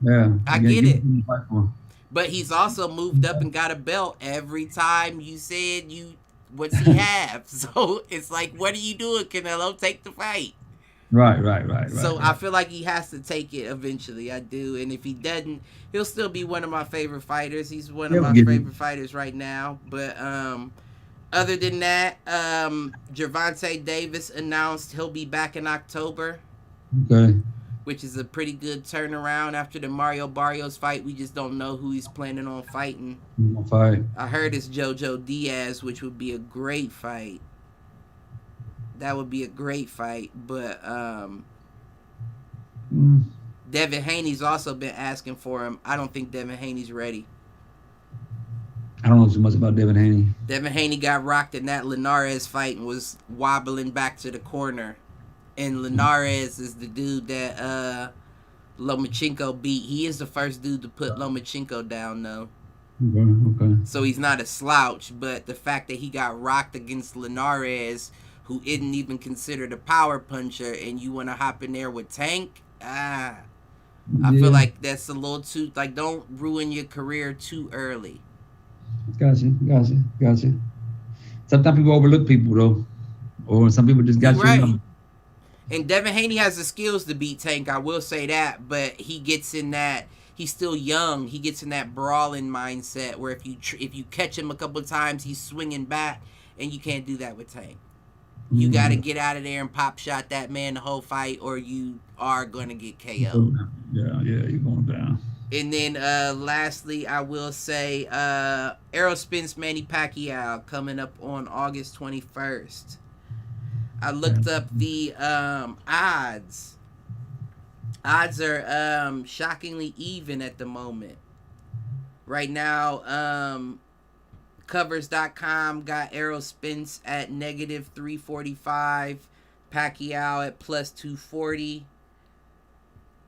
Yeah. I You get give it. me the fight for. But he's also moved up and got a belt every time you said you. What's he have? So it's like, what are you doing, Canelo? Take the fight. Right. Right. Right. Right. So I Right. feel like he has to take it eventually. I do, and if he doesn't, he'll still be one of my favorite fighters. He's one of Yeah, we my get it. favorite fighters right now. But other than that, Gervonta Davis announced he'll be back in October, Okay. which is a pretty good turnaround after the Mario Barrios fight. We just don't know who he's planning on fighting. I'm gonna fight. I heard it's JoJo Diaz, which would be a great fight. That would be a great fight, but Mm, Devin Haney's also been asking for him. I don't think Devin Haney's ready. I don't know too much about Devin Haney. Devin Haney got rocked in that Linares fight and was wobbling back to the corner. And Linares is the dude that Lomachenko beat. He is the first dude to put Lomachenko down, though. Okay. Okay. So he's not a slouch, but the fact that he got rocked against Linares, who isn't even considered a power puncher, and you want to hop in there with Tank, I Yeah. feel like that's a little too, like, don't ruin your career too early. Gotcha. Gotcha. Gotcha. Sometimes people overlook people though, or some people just You're got your right. number. And Devin Haney has the skills to beat Tank, I will say that, but he gets in that, he's still young. He gets in that brawling mindset where if you catch him a couple of times, he's swinging back, and you can't do that with Tank. You got to Mm. get out of there and pop shot that man the whole fight, or you are going to get Yeah. KO'd. Yeah. You're going down. And then lastly, I will say Aerospin's Manny Pacquiao coming up on August 21st. I looked up the odds. Odds are shockingly even at the moment. Right now, covers.com got Errol Spence at negative 345, Pacquiao at plus 240.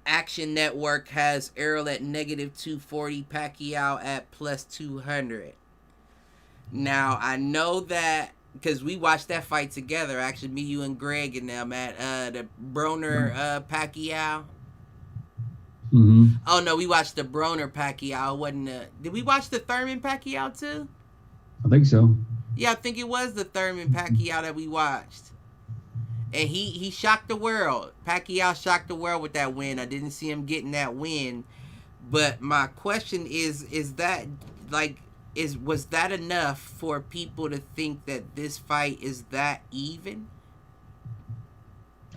Action Network has Errol at negative 240, Pacquiao at plus 200. Now, I know that because we watched that fight together, actually, me, you, and Greg and them at the Broner Pacquiao. Mm-hmm. Oh, no, we watched the Broner Pacquiao. Wasn't did we watch the Thurman Pacquiao too? I think so. Yeah, I think it was the Thurman Pacquiao that we watched. And he shocked the world. Pacquiao shocked the world with that win. I didn't see him getting that win. But my question is that, like, was that enough for people to think that this fight is that even?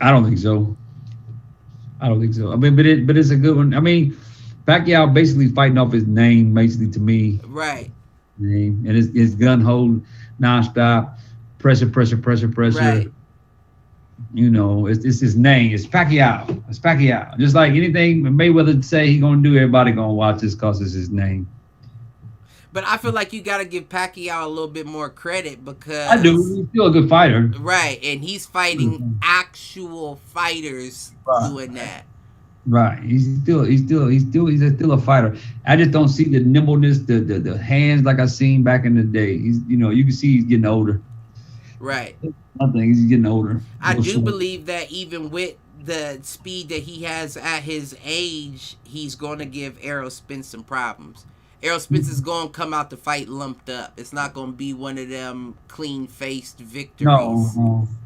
I don't think so. I don't think so. I mean, but it's a good one. I mean, Pacquiao basically fighting off his name, basically to me. Right. Name and his gun hold nonstop, pressure. Right. You know, it's his name. It's Pacquiao. It's Pacquiao. Just like anything Mayweather say he gonna do, everybody gonna watch this cause it's his name. But I feel like you got to give Pacquiao a little bit more credit because I do. He's still a good fighter. right, and he's fighting actual fighters doing that. Right. He's still a fighter. I just don't see the nimbleness, the hands like I seen back in the day. He's you can see he's getting older. Right. I think he's getting older. I do believe that even with the speed that he has at his age, he's going to give Errol Spence some problems. Errol Spence is going to come out the fight lumped up. It's not going to be one of them clean-faced victories.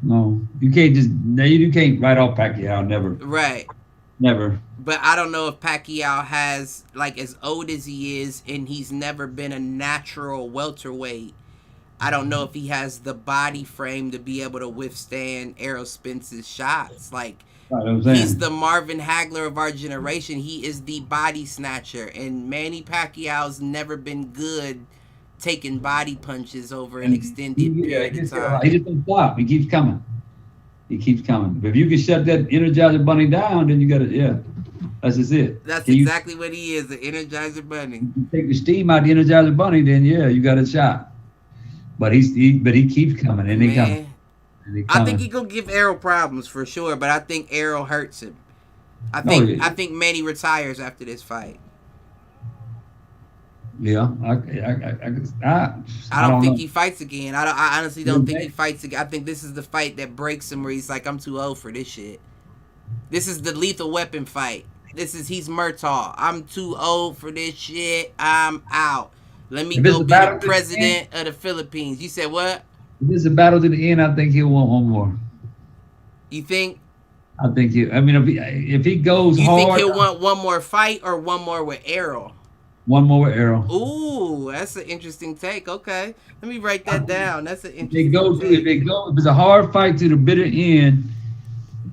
No. You can't write off Pacquiao. Never. Right. Never. But I don't know if Pacquiao has, like, as old as he is, and he's never been a natural welterweight, I don't know if he has the body frame to be able to withstand Errol Spence's shots. Like, he's the Marvin Hagler of our generation. He is the body snatcher. And Manny Pacquiao's never been good taking body punches over an extended period of He time. just don't stop. He keeps coming. He keeps coming. But if you can shut that Energizer Bunny down, then you got to, that's just it. That's Can exactly what he is, the Energizer Bunny. you take the steam out the Energizer Bunny, then you got a shot. But he keeps coming and he coming. Man, I think he gonna give Errol problems for sure, but I think Errol hurts him. I think Manny retires after this fight. Yeah, I don't think know. he fights again. I honestly don't think he fights again. I think this is the fight that breaks him, where he's like, I'm too old for this shit. This is the Lethal Weapon fight. He's Murtaugh. I'm too old for this shit. I'm out. Let me go be the president of the Philippines. You said what? If this is a battle to the end, I think he'll want one more. You think? I think if he goes hard. You think he'll want one more fight or one more with Errol? One more with Errol. Ooh, that's an interesting take. Okay, let me write that down. That's an interesting take. If it's a hard fight to the bitter end,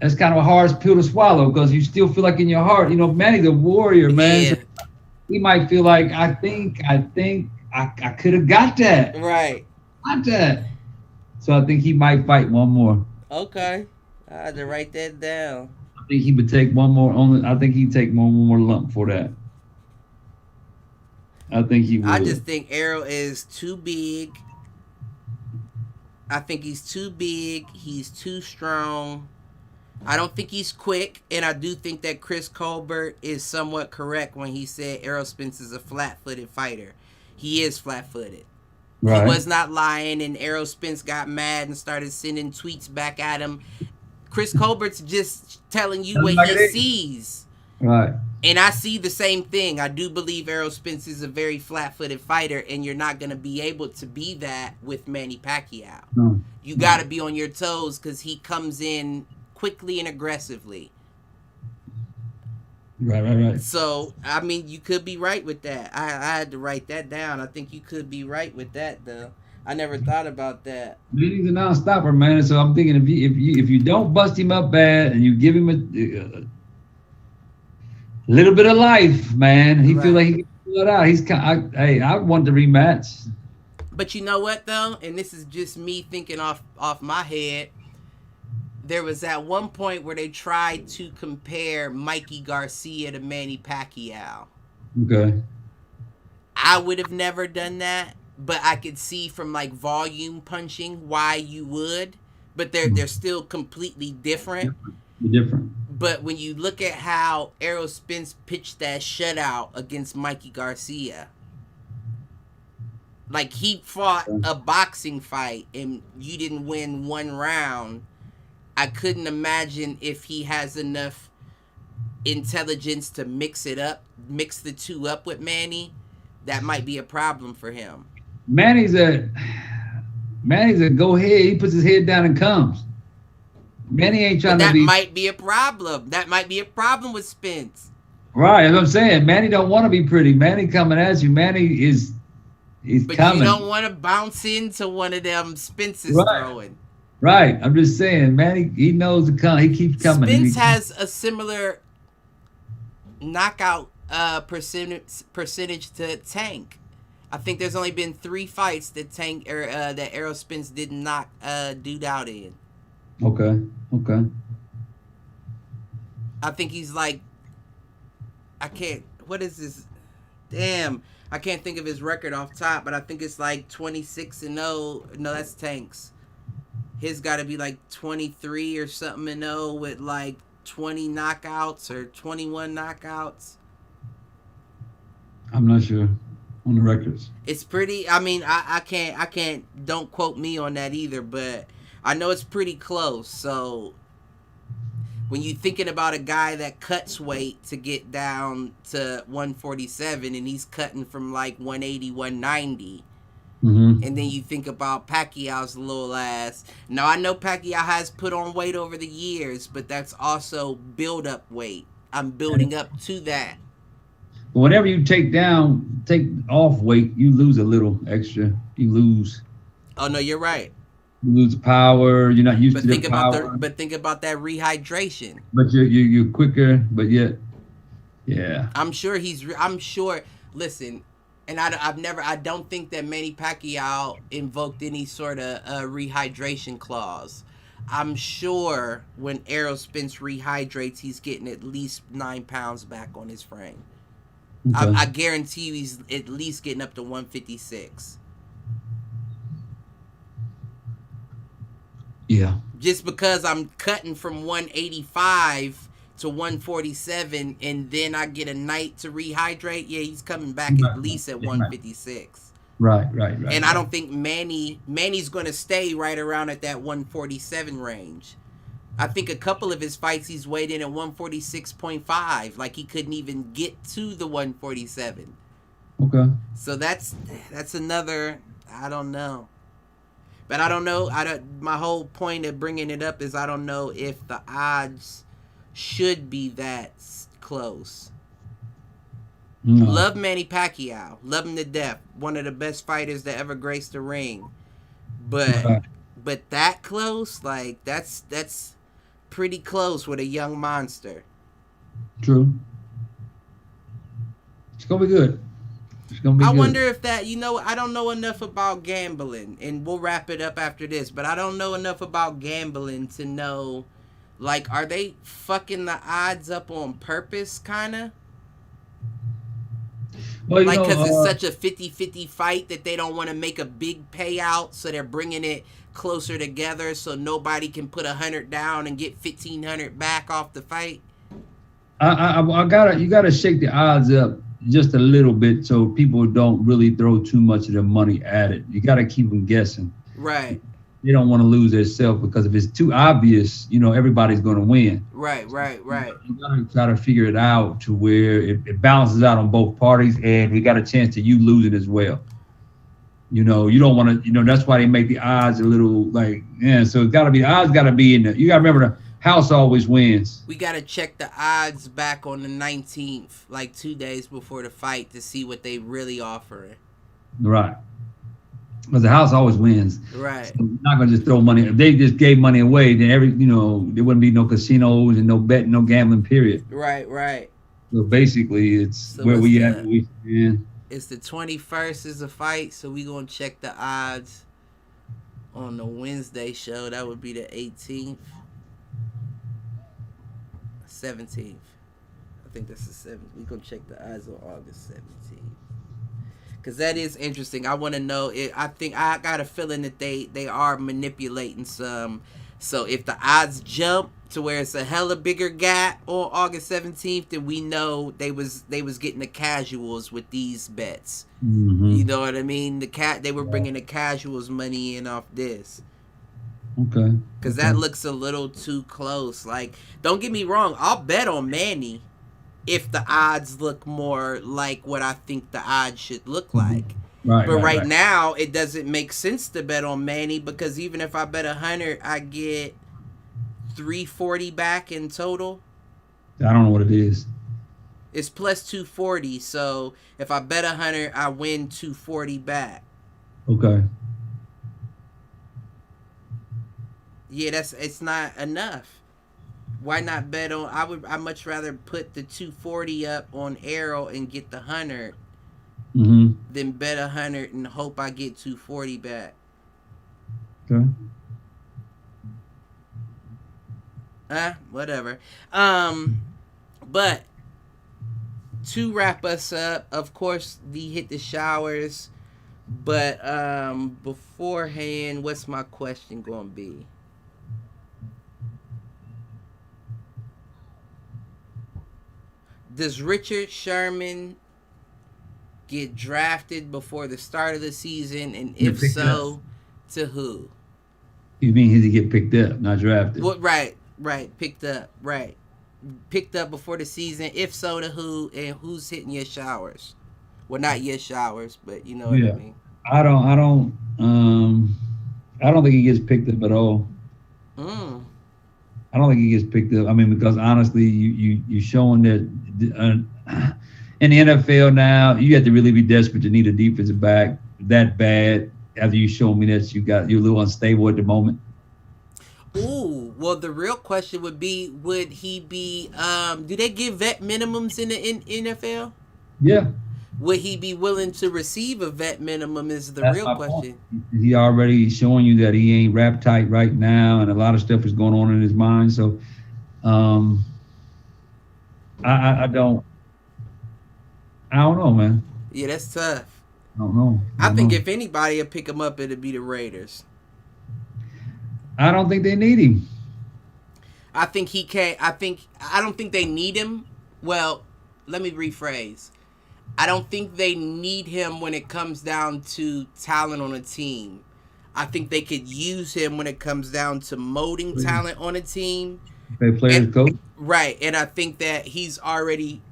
that's kind of a hard pill to swallow because you still feel like in your heart, Manny's a warrior, man. Yeah. So he might feel like I think I could have got that. Right. Got that. So I think he might fight one more. Okay, I had to write that down. I think he would take one more. I think he'd take one more lump for that. I think he would. I just think Errol is too big. I think he's too big. He's too strong. I don't think he's quick, and I do think that Chris Colbert is somewhat correct when he said Errol Spence is a flat-footed fighter. He is flat-footed. Right. He was not lying, and Errol Spence got mad and started sending tweets back at him. Chris Colbert's just telling you what he sees. Right. And I see the same thing. I do believe Errol Spence is a very flat-footed fighter, and you're not going to be able to be that with Manny Pacquiao. No. You got to be on your toes because he comes in quickly and aggressively. Right. So, I mean, you could be right with that. I had to write that down. I think you could be right with that, though. I never thought about that. He's a non-stopper, man. So I'm thinking if you don't bust him up bad and you give him a little bit of life, man, he feel like he can pull it out. I want the rematch. But you know what, though? And this is just me thinking off my head. There was at one point where they tried to compare Mikey Garcia to Manny Pacquiao. Okay. I would have never done that, but I could see from like volume punching why you would. But they're still completely different. Different. But when you look at how Errol Spence pitched that shutout against Mikey Garcia, like he fought a boxing fight and you didn't win one round. I couldn't imagine if he has enough intelligence to mix the two up with Manny. That might be a problem for him. Manny's a go ahead. He puts his head down and comes. Manny ain't trying to be. That might be a problem. That might be a problem with Spence. Right, that's what I'm saying. Manny don't want to be pretty. Manny coming at you. He's but coming. You don't want to bounce into one of them Spence's throwing. Right, I'm just saying, Manny, he knows to come. He keeps coming. Spence has a similar knockout percentage to Tank. I think there's only been 3 fights that that Errol Spence did knock dude out in. Okay. I think he's like, what is this? Damn, I can't think of his record off top, but I think it's like 26-0. No, that's Tank's. His got to be like 23 or something and 0 with like 20 knockouts or 21 knockouts. I'm not sure on the records. It's pretty. I mean, I can't. Don't quote me on that either, but I know it's pretty close. So when you're thinking about a guy that cuts weight to get down to 147 and he's cutting from like 180, 190. Mm-hmm. And then you think about Pacquiao's little ass. Now, I know Pacquiao has put on weight over the years, but that's also build-up weight. I'm building up to that. Whenever you take off weight, you lose a little extra. You lose. Oh, no, you're right. You lose power. You're not used to the power. But think about that rehydration. But you're quicker, but yet, yeah. I'm sure. Listen, And I don't think that Manny Pacquiao invoked any sort of rehydration clause. I'm sure when Errol Spence rehydrates, he's getting at least 9 pounds back on his frame. Okay. I guarantee you he's at least getting up to 156. Yeah. Just because I'm cutting from 185 to 147 and then I get a night to rehydrate, yeah, he's coming back at Right. least at Right. 156. Right. Right. And Right. I Right. don't think Manny's going to stay right around at that 147 range. I think a couple of his fights he's weighed in at 146.5, like he couldn't even get to the 147. Okay. So that's another, I don't know. But I don't know. I don't. My whole point of bringing it up is I don't know if the odds should be that close. No. Love Manny Pacquiao. Love him to death. One of the best fighters that ever graced the ring. But Right. but that close, like that's pretty close with a young monster. True. It's gonna be good. It's gonna be I good. wonder if that, I don't know enough about gambling, and we'll wrap it up after this, but I don't know enough about gambling to know, like, are they fucking the odds up on purpose, kind of? Well, Like, because it's such a 50-50 fight that they don't want to make a big payout, so they're bringing it closer together so nobody can put 100 down and get 1,500 back off the fight. you gotta shake the odds up just a little bit so people don't really throw too much of their money at it. You gotta keep them guessing. Right, They don't want to lose themselves because if it's too obvious, everybody's going to win. right, right, right. You gotta try to figure it out to where it balances out on both parties, and we got a chance to you losing as well. You don't want to. That's why they make the odds a little like, yeah. So it's got to be the odds got to be in there. You got to remember the house always wins. We got to check the odds back on the 19th, like 2 days before the fight, to see what they really offering. Right. Because the house always wins. Right. So they're not gonna just throw money. If they just gave money away, then there wouldn't be no casinos and no betting, no gambling. Period. Right, right. So basically, it's So where it's we the- at. It's the 21st is a fight, so we gonna check the odds on the Wednesday show. That would be the 18th, 17th. I think that's the 7th. We gonna check the odds on August 17th. Cause that is interesting. I want to know. I think I got a feeling that they are manipulating some. So if the odds jump to where it's a hella bigger gap on August 17th, then we know they was getting the casuals with these bets. Mm-hmm. You know what I mean? They were bringing the casuals money in off this. Okay. Cause that looks a little too close. Like, don't get me wrong. I'll bet on Manny if the odds look more like what I think the odds should look like. Right. But right now, it doesn't make sense to bet on Manny because even if I bet 100, I get 340 back in total. I don't know what it is. It's plus 240. So if I bet 100, I win 240 back. Okay. Yeah, it's not enough. Why not bet on? I much rather put the 240 up on Arrow and get the 100 than bet 100 and hope I get 240 back. Okay. Whatever. But to wrap us up, of course, the hit the showers. But beforehand, what's my question gonna be? Does Richard Sherman get drafted before the start of the season, and if so, to who? You mean he get picked up, not drafted? What? Right, picked up, picked up before the season. If so, to who, and who's hitting your showers? Well, not your showers, but you know what I mean. I don't think he gets picked up at all. I don't think he gets picked up. I mean, because honestly, you showing that in the NFL now, you have to really be desperate to need a defensive back that bad. After you show me that you're a little unstable at the moment. Ooh, well, the real question would be: would he be? Do they give vet minimums in the NFL? Yeah. Would he be willing to receive a vet minimum is the That's real my point. question. He already showing you that he ain't rap tight right now, and a lot of stuff is going on in his mind. So, um, I don't, I don't know, man. Yeah, that's tough. I don't know. I I don't think know. if anybody would pick him up, it'd be the Raiders. I don't think they need him. I think he can. I don't think they need him. Well, let me rephrase. I don't think they need him when it comes down to talent on a team. I think they could use him when it comes down to molding talent on a team. They And players coach. right, and I think that he's already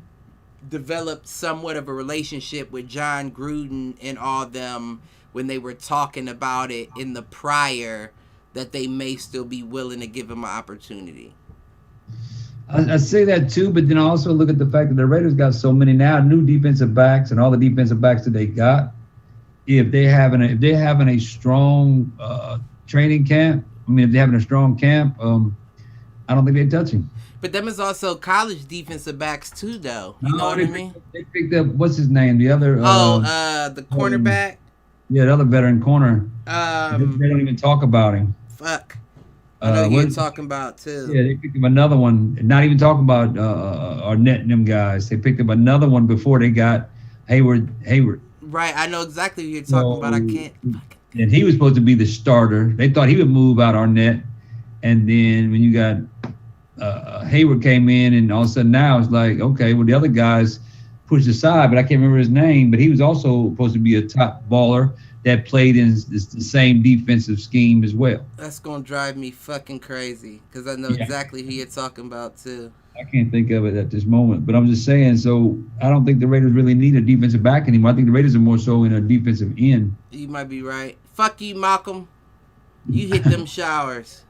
developed somewhat of a relationship with John Gruden and all them when they were talking about it in the prior that they may still be willing to give him an opportunity. I say that too, but then I also look at the fact that the Raiders got so many now new defensive backs and all the defensive backs that they got. If they having a strong training camp, I mean, if they're having a strong camp, I don't think they touch him. But them is also college defensive backs too, though. You know No, what I mean? they picked up what's his name, the other The cornerback. yeah, the other veteran corner. They Um, don't even talk about him. fuck. I know who What? you're talking about too. Yeah, they picked up another one. Not even talking about Arnett and them guys. They picked up another one before they got Hayward. Right, I know exactly who you're talking about. I can't. And he was supposed to be the starter. They thought he would move out Arnett, and then when you got Hayward came in, and all of a sudden now it's like, okay, well the other guys pushed aside, but I can't remember his name. But he was also supposed to be a top baller that played in the same defensive scheme as well. That's gonna drive me fucking crazy because I know Yeah. exactly who you're talking about too. I can't think of it at this moment, but I'm just saying. So I don't think the Raiders really need a defensive back anymore. I think the Raiders are more so in a defensive end. You might be right. Fuck you, Malcolm. You hit them showers.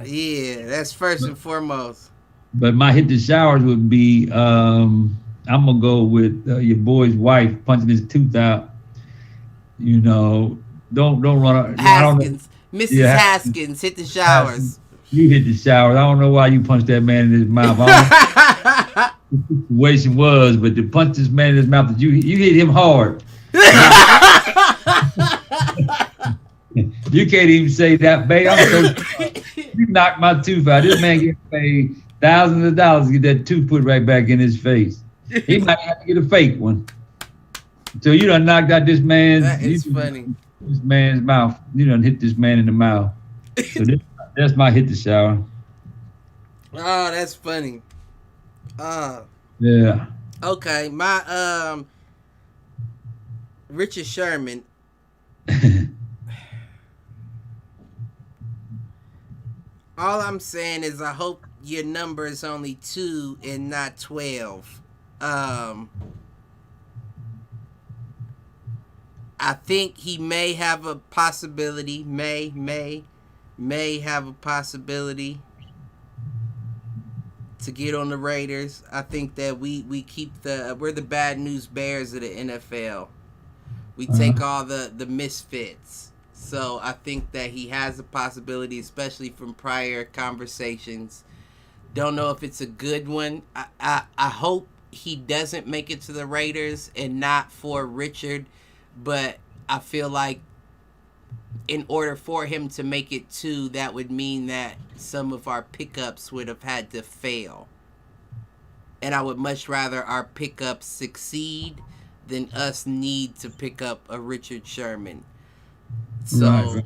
Yeah, that's first and foremost. But my hit the showers would be I'm gonna go with your boy's wife punching his tooth out. You know, don't run. I don't know. Haskins, Mrs. Yeah, Haskins, hit the showers. You hit the showers. I don't know why you punched that man in his mouth. I don't know what the situation was, but to punch this man in his mouth, you hit him hard. You can't even say that, babe. You knocked my tooth out. This man gets paid thousands of dollars to get that tooth put right back in his face. He might have to get a fake one. So you done knocked out this man's. That is funny. This man's mouth. You done hit this man in the mouth. So that's my hit the shower. Oh, that's funny. Yeah. Okay, my Richard Sherman. All I'm saying is I hope your number is only 2 and not 12. I think he may have a possibility. May have a possibility to get on the Raiders. I think that we keep we're the bad news bears of the NFL. We take all the misfits. So I think that he has a possibility, especially from prior conversations. Don't know if it's a good one. I hope he doesn't make it to the Raiders and not for Richard, but I feel like in order for him to make it to, that would mean that some of our pickups would have had to fail. And I would much rather our pickups succeed than us need to pick up a Richard Sherman. So,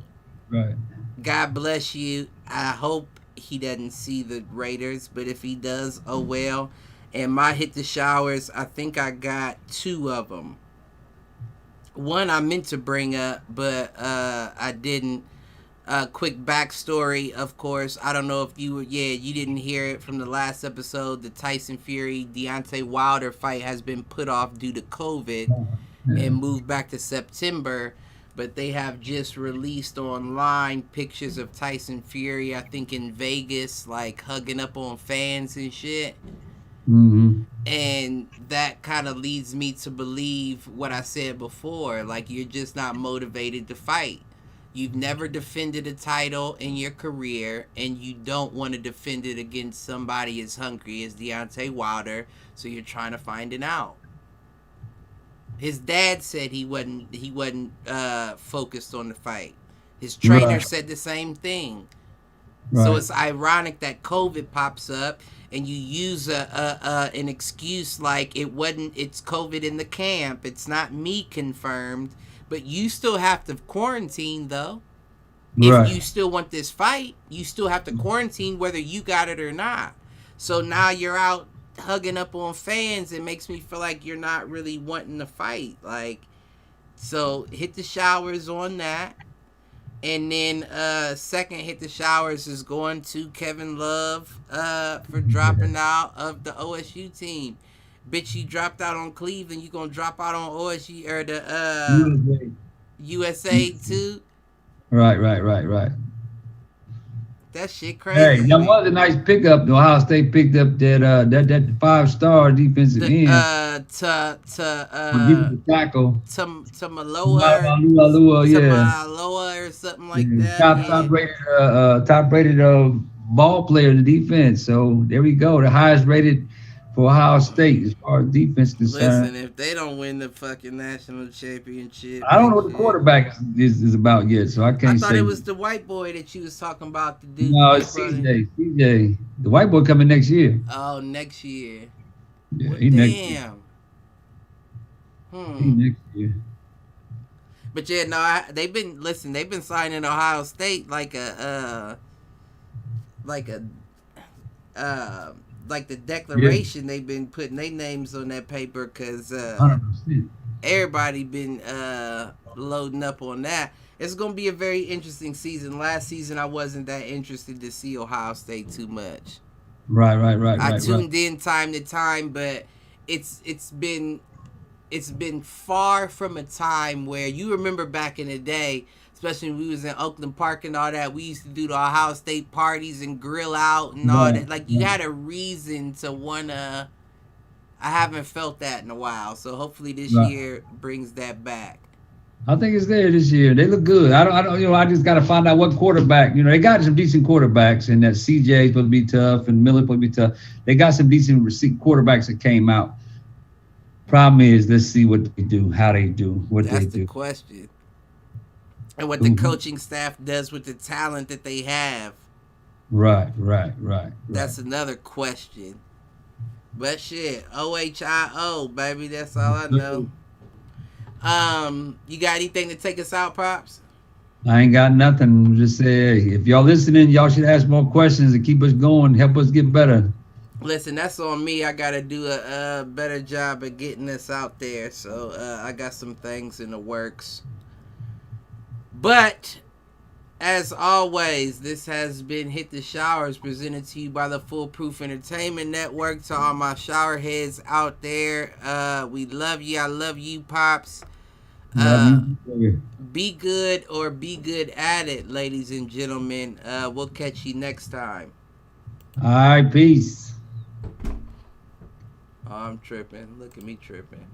right. God bless you. I hope he doesn't see the Raiders, but if he does, oh well. And my hit the showers, I think I got 2 of them. One I meant to bring up, but I didn't. Quick backstory, of course. I don't know if you didn't hear it from the last episode. The Tyson Fury Deontay Wilder fight has been put off due to COVID and moved back to September. But they have just released online pictures of Tyson Fury, I think in Vegas, like hugging up on fans and shit. Mm-hmm. And that kind of leads me to believe what I said before. Like, you're just not motivated to fight. You've never defended a title in your career, and you don't want to defend it against somebody as hungry as Deontay Wilder, so you're trying to find it out. His dad said he wasn't focused on the fight. His trainer Right. said the same thing. So Right. it's ironic that COVID pops up and you use an excuse like it's COVID in the camp. It's not me confirmed, but you still have to quarantine though. If Right. you still want this fight, you still have to quarantine whether you got it or not. So now you're out hugging up on fans. It makes me feel like you're not really wanting to fight. Like, so hit the showers on that. And then second hit the showers is going to Kevin Love for dropping out of the OSU team. Bitch, you dropped out on Cleveland. You gonna drop out on OSU or the USA. USA too? Right. Right. Right. Right. That shit Hey, crazy to that me. was a nice pickup. Ohio State picked up that 5-star defensive The end. I'll give it the tackle. to Maloa to Yeah. Maloa or something like Yeah. that. Top Yeah. top rated ball player in the defense. So there we go. The highest rated for Ohio State as far as defense is concerned. Listen, if they don't win the fucking national championship I don't know next what the year, quarterback is about yet, so I I can't thought it say. was the white boy that you was talking about, the dude that No, they it's brought in. CJ. The white boy coming next year. Oh, next year. Yeah, Well, he next year. damn. He Hmm. next year. But yeah, no, they've been signing Ohio State like a uh like the Yeah, declaration. They've been putting their names on that paper because 100%. everybody been loading up on that. It's gonna be a very interesting season. Last season I wasn't that interested to see Ohio State too much. I Right. tuned in time to time, but it's it's been it's been far from a time where you remember back in the day, especially when we was in Oakland Park and all that. We used to do the Ohio State parties and grill out and all Right, that. Like you right, had a reason to wanna. I haven't felt that in a while, so hopefully this right. year brings that back. I think it's there this year. They look good. I don't. I just got to find out what quarterback. They got some decent quarterbacks, and that CJ supposed to be tough, and Miller supposed to be tough. They got some decent quarterbacks that came out. Problem is, let's see what they do, how they do, what they That's the do. question, and what the Mhm. coaching staff does with the talent that they have. Right. That's another question. But shit, OHIO, baby, that's all I know. You got anything to take us out, Pops? I ain't got nothing. Just say, hey, if y'all listening, y'all should ask more questions and keep us going, help us get better. Listen, that's on me. I gotta do a better job of getting this out there. So I got some things in the works. But as always, this has been Hit the Showers, presented to you by the Foolproof Entertainment Network. To all my shower heads out there, we love you. I love you, Pops. Love Uh, you. be good or be good at it, ladies and gentlemen. We'll catch you next time. All right, peace. Oh, I'm tripping. Look at me tripping.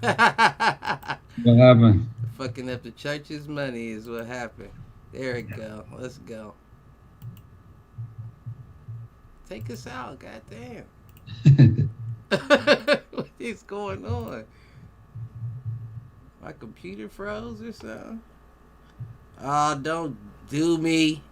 What happened? Fucking up the church's money is what happened. There it go. Let's go. Take us out, goddamn. What is going on? My computer froze or something? Oh, don't do me.